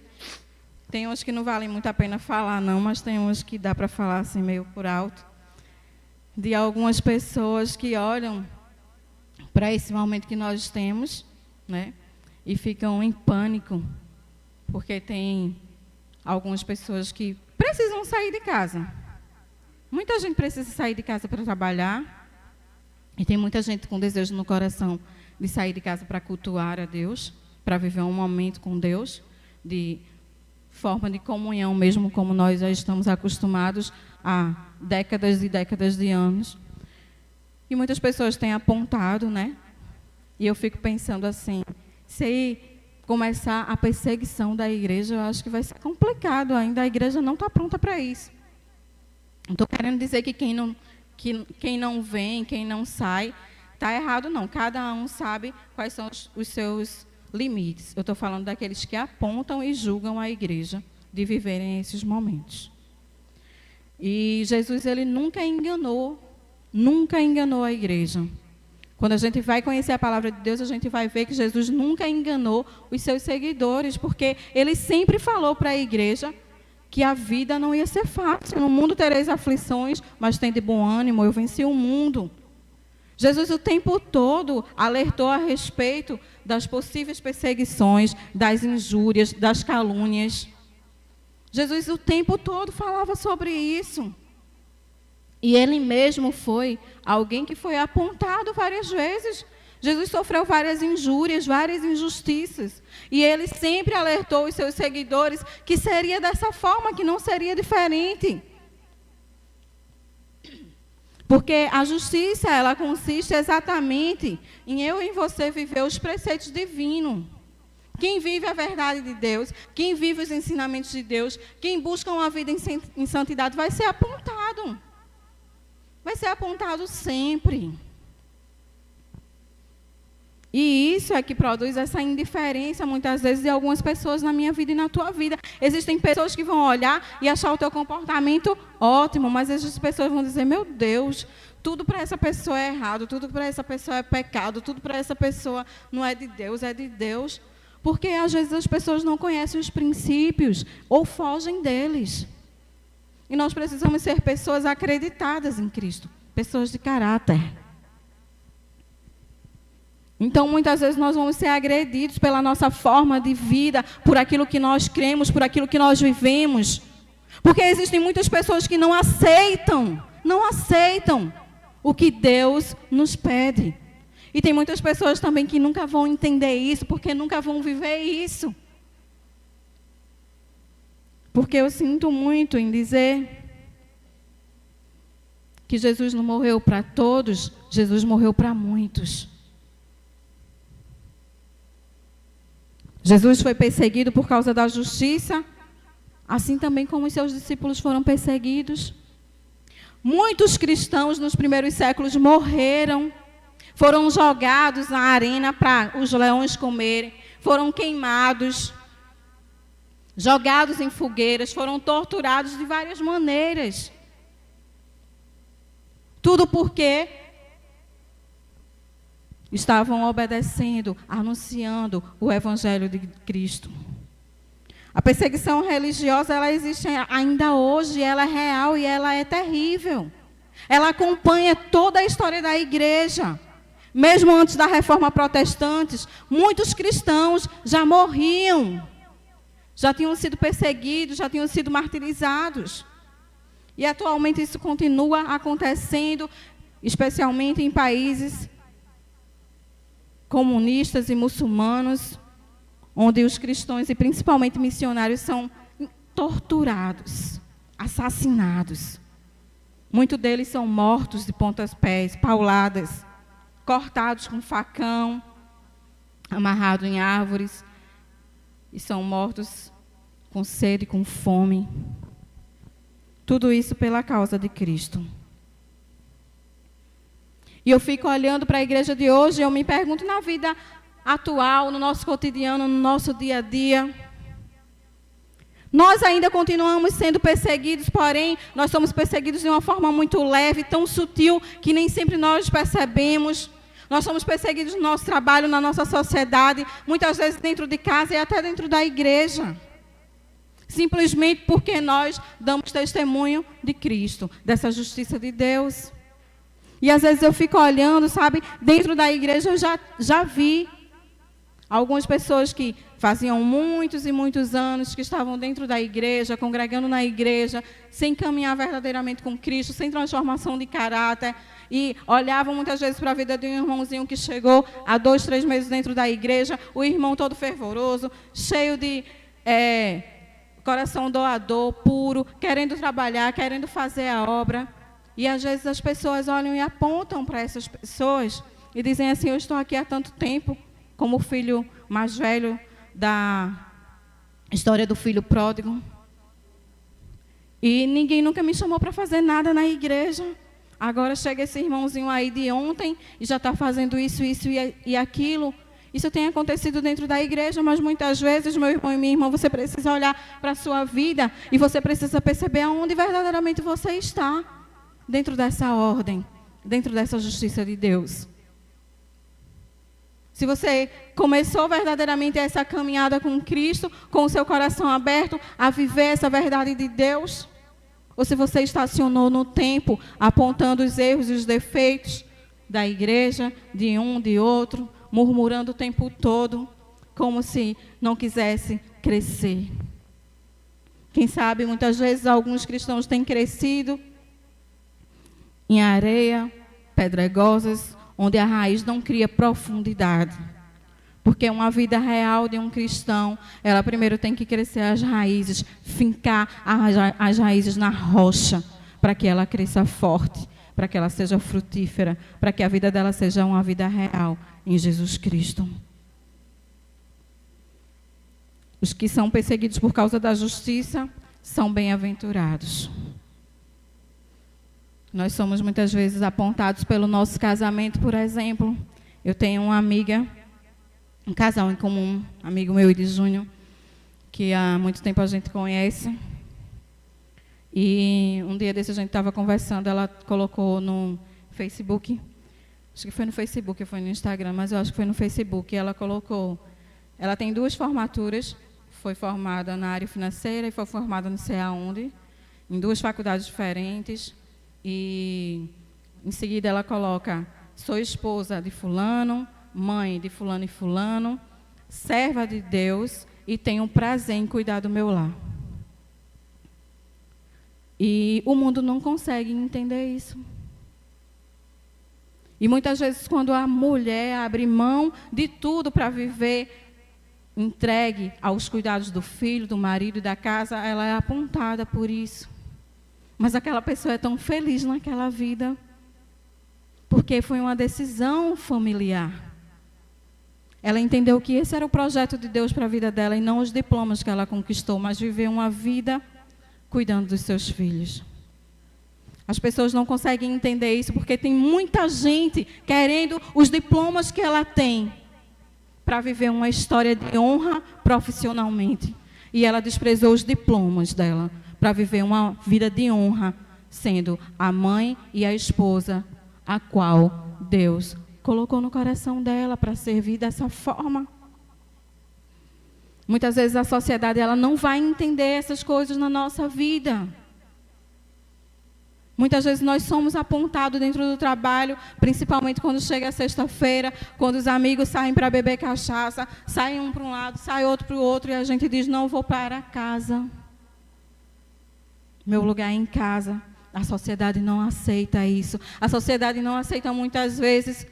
Tem uns que não valem muito a pena falar, não, mas tem uns que dá para falar assim meio por alto. De algumas pessoas que olham para esse momento que nós temos, né, e ficam em pânico, porque tem algumas pessoas que precisam sair de casa. Muita gente precisa sair de casa para trabalhar, e tem muita gente com desejo no coração de sair de casa para cultuar a Deus, para viver um momento com Deus, de forma de comunhão, mesmo como nós já estamos acostumados há décadas e décadas de anos. E muitas pessoas têm apontado, né? E eu fico pensando assim, se começar a perseguição da igreja, eu acho que vai ser complicado ainda. A igreja não está pronta para isso. Não estou querendo dizer que quem não vem, quem não sai, está errado, não. Cada um sabe quais são os seus limites. Eu estou falando daqueles que apontam e julgam a igreja de viverem esses momentos. E Jesus, ele nunca enganou a igreja. Quando a gente vai conhecer a palavra de Deus, a gente vai ver que Jesus nunca enganou os seus seguidores, porque ele sempre falou para a igreja que a vida não ia ser fácil. No mundo tereis aflições, mas tem de bom ânimo, eu venci o mundo. Jesus o tempo todo alertou a respeito das possíveis perseguições, das injúrias, das calúnias. Jesus o tempo todo falava sobre isso. E ele mesmo foi alguém que foi apontado várias vezes. Jesus sofreu várias injúrias, várias injustiças. E ele sempre alertou os seus seguidores que seria dessa forma, que não seria diferente. Porque a justiça, ela consiste exatamente em eu e em você viver os preceitos divinos. Quem vive a verdade de Deus, quem vive os ensinamentos de Deus, quem busca uma vida em santidade, vai ser apontado. Vai ser apontado sempre. E isso é que produz essa indiferença, muitas vezes, de algumas pessoas na minha vida e na tua vida. Existem pessoas que vão olhar e achar o teu comportamento ótimo, mas essas pessoas vão dizer, meu Deus, tudo para essa pessoa é errado, tudo para essa pessoa é pecado, tudo para essa pessoa não é de Deus, é de Deus. Porque, às vezes, as pessoas não conhecem os princípios ou fogem deles. E nós precisamos ser pessoas acreditadas em Cristo, pessoas de caráter. Então, muitas vezes, nós vamos ser agredidos pela nossa forma de vida, por aquilo que nós cremos, por aquilo que nós vivemos. Porque existem muitas pessoas que não aceitam o que Deus nos pede. E tem muitas pessoas também que nunca vão entender isso, porque nunca vão viver isso. Porque eu sinto muito em dizer que Jesus não morreu para todos, Jesus morreu para muitos. Jesus foi perseguido por causa da justiça, assim também como os seus discípulos foram perseguidos. Muitos cristãos nos primeiros séculos morreram, foram jogados na arena para os leões comerem, foram queimados, jogados em fogueiras, foram torturados de várias maneiras. Tudo porque estavam obedecendo, anunciando o Evangelho de Cristo. A perseguição religiosa, ela existe ainda hoje, ela é real e ela é terrível. Ela acompanha toda a história da igreja. Mesmo antes da Reforma Protestante, muitos cristãos já morriam, já tinham sido perseguidos, já tinham sido martirizados. E atualmente isso continua acontecendo, especialmente em países comunistas e muçulmanos, onde os cristãos e principalmente missionários são torturados, assassinados. Muitos deles são mortos de pontas pés, pauladas, cortados com facão, amarrados em árvores, e são mortos com sede e com fome. Tudo isso pela causa de Cristo. E eu fico olhando para a igreja de hoje e eu me pergunto, na vida atual, no nosso cotidiano, no nosso dia a dia, nós ainda continuamos sendo perseguidos, porém, nós somos perseguidos de uma forma muito leve, tão sutil, que nem sempre nós percebemos. Nós somos perseguidos no nosso trabalho, na nossa sociedade, muitas vezes dentro de casa e até dentro da igreja. Simplesmente porque nós damos testemunho de Cristo, dessa justiça de Deus. E às vezes eu fico olhando, sabe, dentro da igreja eu já vi algumas pessoas que faziam muitos e muitos anos que estavam dentro da igreja, congregando na igreja, sem caminhar verdadeiramente com Cristo, sem transformação de caráter, e olhavam muitas vezes para a vida de um irmãozinho que chegou há 2, 3 meses dentro da igreja, o irmão todo fervoroso, cheio de coração doador, puro, querendo trabalhar, querendo fazer a obra. E às vezes as pessoas olham e apontam para essas pessoas e dizem assim, eu estou aqui há tanto tempo, como o filho mais velho da história do filho pródigo. E ninguém nunca me chamou para fazer nada na igreja. Agora chega esse irmãozinho aí de ontem e já está fazendo isso e aquilo. Isso tem acontecido dentro da igreja, mas muitas vezes, meu irmão e minha irmã, você precisa olhar para a sua vida e você precisa perceber aonde verdadeiramente você está. Dentro dessa ordem, dentro dessa justiça de Deus. Se você começou verdadeiramente essa caminhada com Cristo, com o seu coração aberto a viver essa verdade de Deus, ou se você estacionou no tempo, apontando os erros e os defeitos da igreja, de um, de outro, murmurando o tempo todo, como se não quisesse crescer. Quem sabe, muitas vezes, alguns cristãos têm crescido em areia, pedregosas, onde a raiz não cria profundidade. Porque uma vida real de um cristão, ela primeiro tem que crescer as raízes, fincar as raízes na rocha, para que ela cresça forte, para que ela seja frutífera, para que a vida dela seja uma vida real em Jesus Cristo. Os que são perseguidos por causa da justiça são bem-aventurados. Nós somos muitas vezes apontados pelo nosso casamento, por exemplo. Eu tenho uma amiga um casal em comum, amigo meu e de Júnior, que há muito tempo a gente conhece. E um dia desse a gente estava conversando, ela colocou no Facebook, acho que foi no Facebook, foi no Instagram, mas eu acho que foi no Facebook, ela colocou, ela tem 2 formaturas, foi formada na área financeira e foi formada não sei aonde, em 2 faculdades diferentes, e em seguida ela coloca, sou esposa de fulano, mãe de fulano e fulano, serva de Deus e tenho prazer em cuidar do meu lar. E o mundo não consegue entender isso. E muitas vezes quando a mulher abre mão de tudo para viver entregue aos cuidados do filho, do marido e da casa, ela é apontada por isso. Mas aquela pessoa é tão feliz naquela vida, porque foi uma decisão familiar. Ela entendeu que esse era o projeto de Deus para a vida dela, e não os diplomas que ela conquistou, mas viver uma vida cuidando dos seus filhos. As pessoas não conseguem entender isso, porque tem muita gente querendo os diplomas que ela tem, para viver uma história de honra profissionalmente. E ela desprezou os diplomas dela para viver uma vida de honra, sendo a mãe e a esposa a qual Deus colocou no coração dela para servir dessa forma. Muitas vezes a sociedade ela não vai entender essas coisas na nossa vida. Muitas vezes nós somos apontados dentro do trabalho, principalmente quando chega a sexta-feira, quando os amigos saem para beber cachaça, saem um para um lado, sai outro para o outro, e a gente diz, não, vou para casa. Meu lugar é em casa. A sociedade não aceita isso. A sociedade não aceita muitas vezes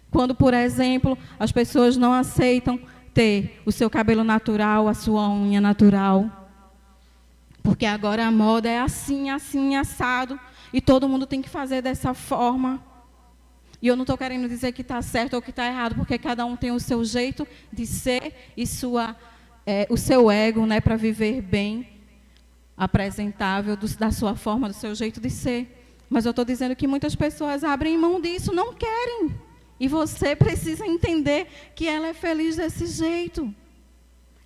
quando, por exemplo, as pessoas não aceitam ter o seu cabelo natural, a sua unha natural. Porque agora a moda é assim, assim, assado. E todo mundo tem que fazer dessa forma. E eu não estou querendo dizer que está certo ou que está errado, porque cada um tem o seu jeito de ser e o seu ego, né, para viver bem, apresentável, da sua forma, do seu jeito de ser. Mas eu estou dizendo que muitas pessoas abrem mão disso, não querem. E você precisa entender que ela é feliz desse jeito.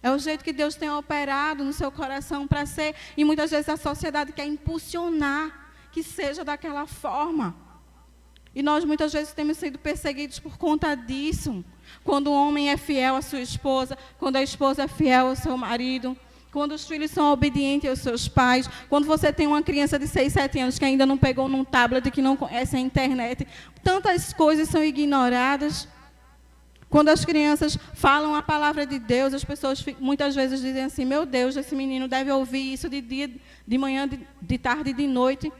É o jeito que Deus tem operado no seu coração para ser. E muitas vezes a sociedade quer impulsionar que seja daquela forma. E nós muitas vezes temos sido perseguidos por conta disso. Quando o homem é fiel à sua esposa, quando a esposa é fiel ao seu marido, quando os filhos são obedientes aos seus pais, quando você tem uma criança de 6, 7 anos que ainda não pegou num tablet, que não conhece a internet, tantas coisas são ignoradas. Quando as crianças falam a palavra de Deus, as pessoas muitas vezes dizem assim, meu Deus, esse menino deve ouvir isso de dia, de manhã, de tarde e de noite.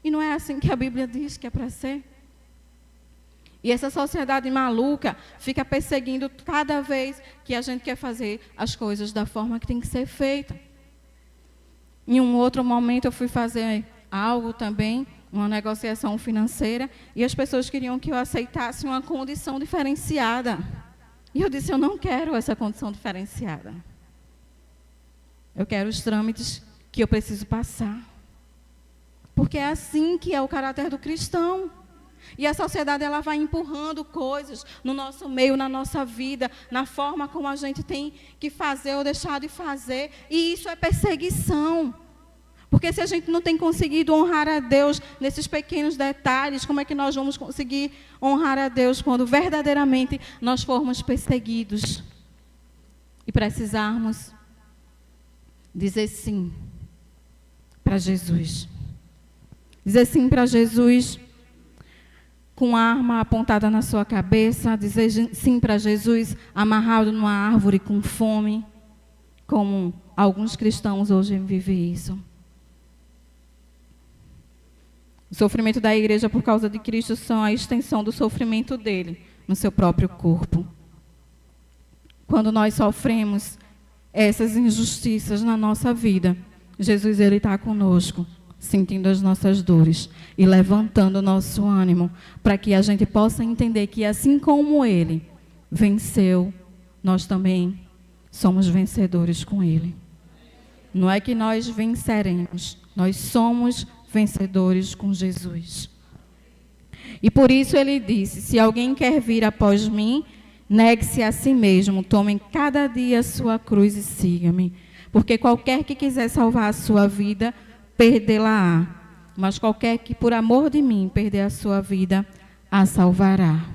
E não é assim que a Bíblia diz que é para ser. E essa sociedade maluca fica perseguindo cada vez que a gente quer fazer as coisas da forma que tem que ser feita. Em um outro momento eu fui fazer algo também, uma negociação financeira, e as pessoas queriam que eu aceitasse uma condição diferenciada. E eu disse, eu não quero essa condição diferenciada. Eu quero os trâmites que eu preciso passar. Porque é assim que é o caráter do cristão. E a sociedade ela vai empurrando coisas no nosso meio, na nossa vida, na forma como a gente tem que fazer ou deixar de fazer. E isso é perseguição. Porque se a gente não tem conseguido honrar a Deus nesses pequenos detalhes, como é que nós vamos conseguir honrar a Deus quando verdadeiramente nós formos perseguidos? E precisarmos dizer sim para Jesus. Dizer sim para Jesus com a arma apontada na sua cabeça, dizer sim para Jesus amarrado numa árvore com fome, como alguns cristãos hoje vivem isso. O sofrimento da igreja por causa de Cristo são a extensão do sofrimento dele no seu próprio corpo. Quando nós sofremos essas injustiças na nossa vida, Jesus ele está conosco, sentindo as nossas dores e levantando o nosso ânimo, para que a gente possa entender que assim como ele venceu, nós também somos vencedores com ele. Não é que nós venceremos, nós somos vencedores com Jesus. E por isso ele disse, se alguém quer vir após mim, Negue-se a si mesmo, tome cada dia a sua cruz e siga-me. Porque qualquer que quiser salvar a sua vida, perdê-la-á. Mas qualquer que, por amor de mim, perder a sua vida, a salvará.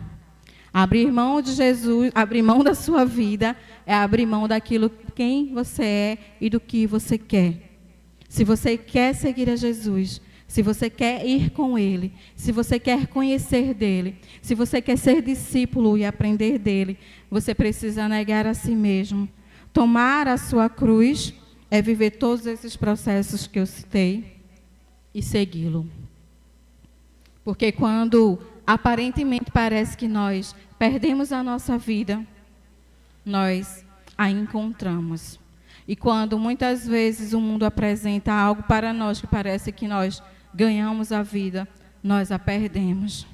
Abrir mão de Jesus, abrir mão da sua vida, é abrir mão daquilo quem você é e do que você quer. Se você quer seguir a Jesus, se você quer ir com Ele, se você quer conhecer dEle, se você quer ser discípulo e aprender dEle, você precisa negar a si mesmo. Tomar a sua cruz é viver todos esses processos que eu citei e segui-lo. Porque quando aparentemente parece que nós perdemos a nossa vida, nós a encontramos. E quando muitas vezes o mundo apresenta algo para nós que parece que nós ganhamos a vida, nós a perdemos.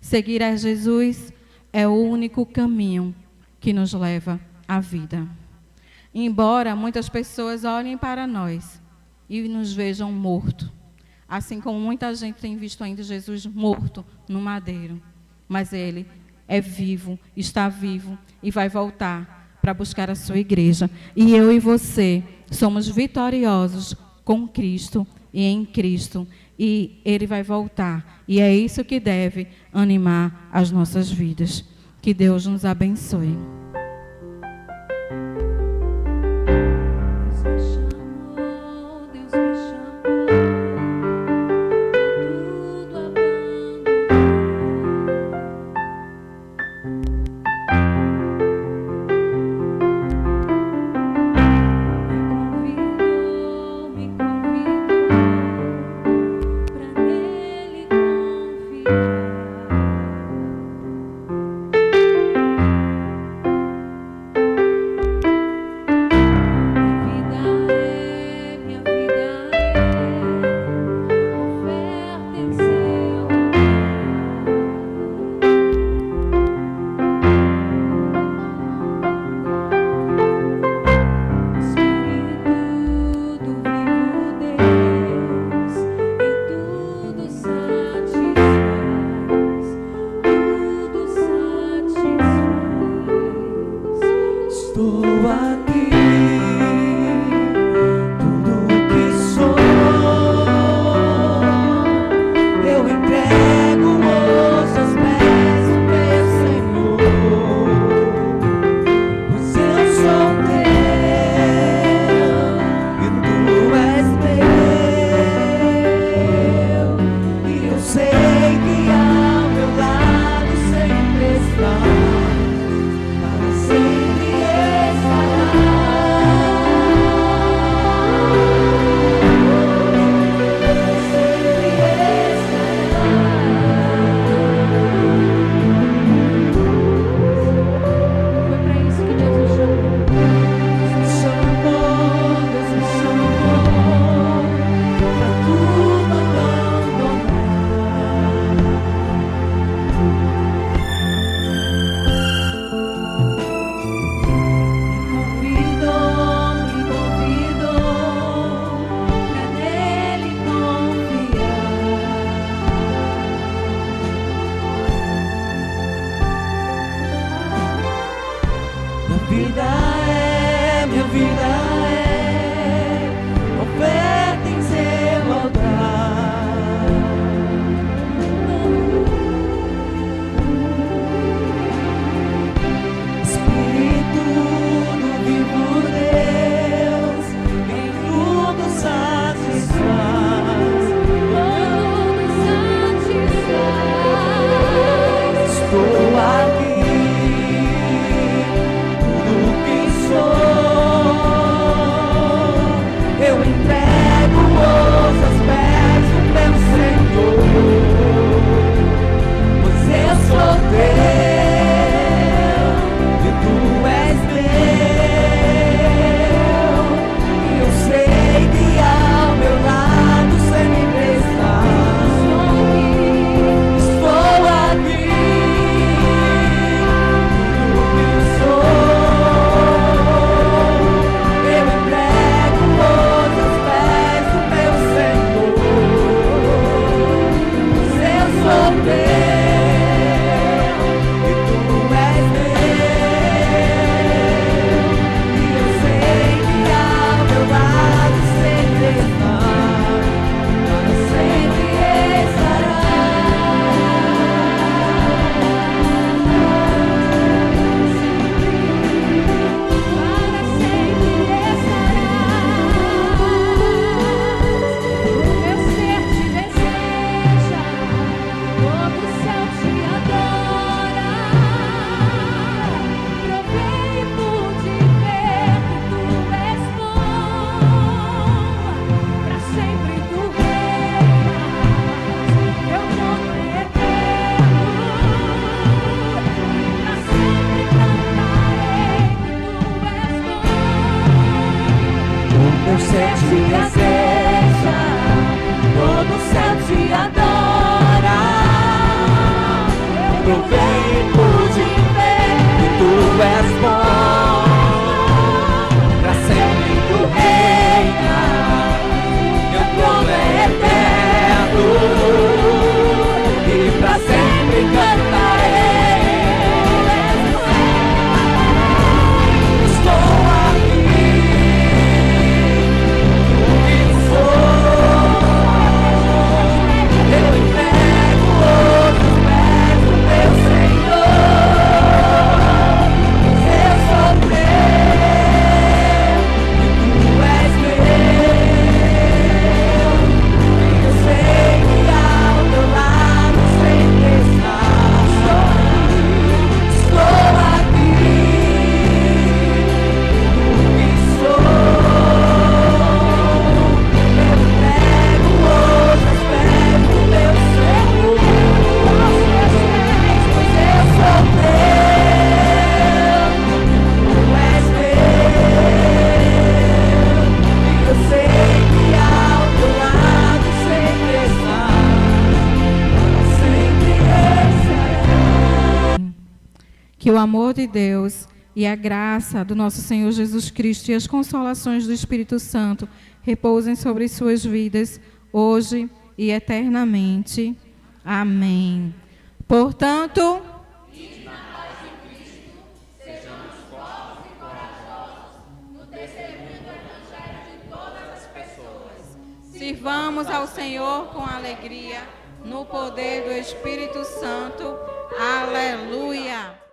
Seguir a Jesus é o único caminho que nos leva à vida. Embora muitas pessoas olhem para nós e nos vejam mortos, assim como muita gente tem visto ainda Jesus morto no madeiro, mas Ele é vivo, está vivo e vai voltar para buscar a sua igreja. E eu e você somos vitoriosos com Cristo e em Cristo. E Ele vai voltar. E é isso que deve animar as nossas vidas. Que Deus nos abençoe. te deseja, todo o céu te adora. Provei e pude ver que tu és bom, pra sempre tu reinas, teu trono é eterno, e pra sempre cantarei. Estou aqui, tudo que sou, eu entrego hoje os pés do meu Senhor. Eu sou teu, e tu és meu, e eu sei que ao teu lado sempre estás. Estou aqui, tudo que sou, eu entrego hoje aos pés do meu Senhor. Pois eu sou teu, tu és meu, e eu sei que ao teu lado sempre estás, sempre estarás. Que o amor de Deus e a graça do nosso Senhor Jesus Cristo e as consolações do Espírito Santo repousem sobre suas vidas, hoje e eternamente. Amém. Portanto, sirvamos ao Senhor com alegria, no poder do Espírito Santo. Aleluia.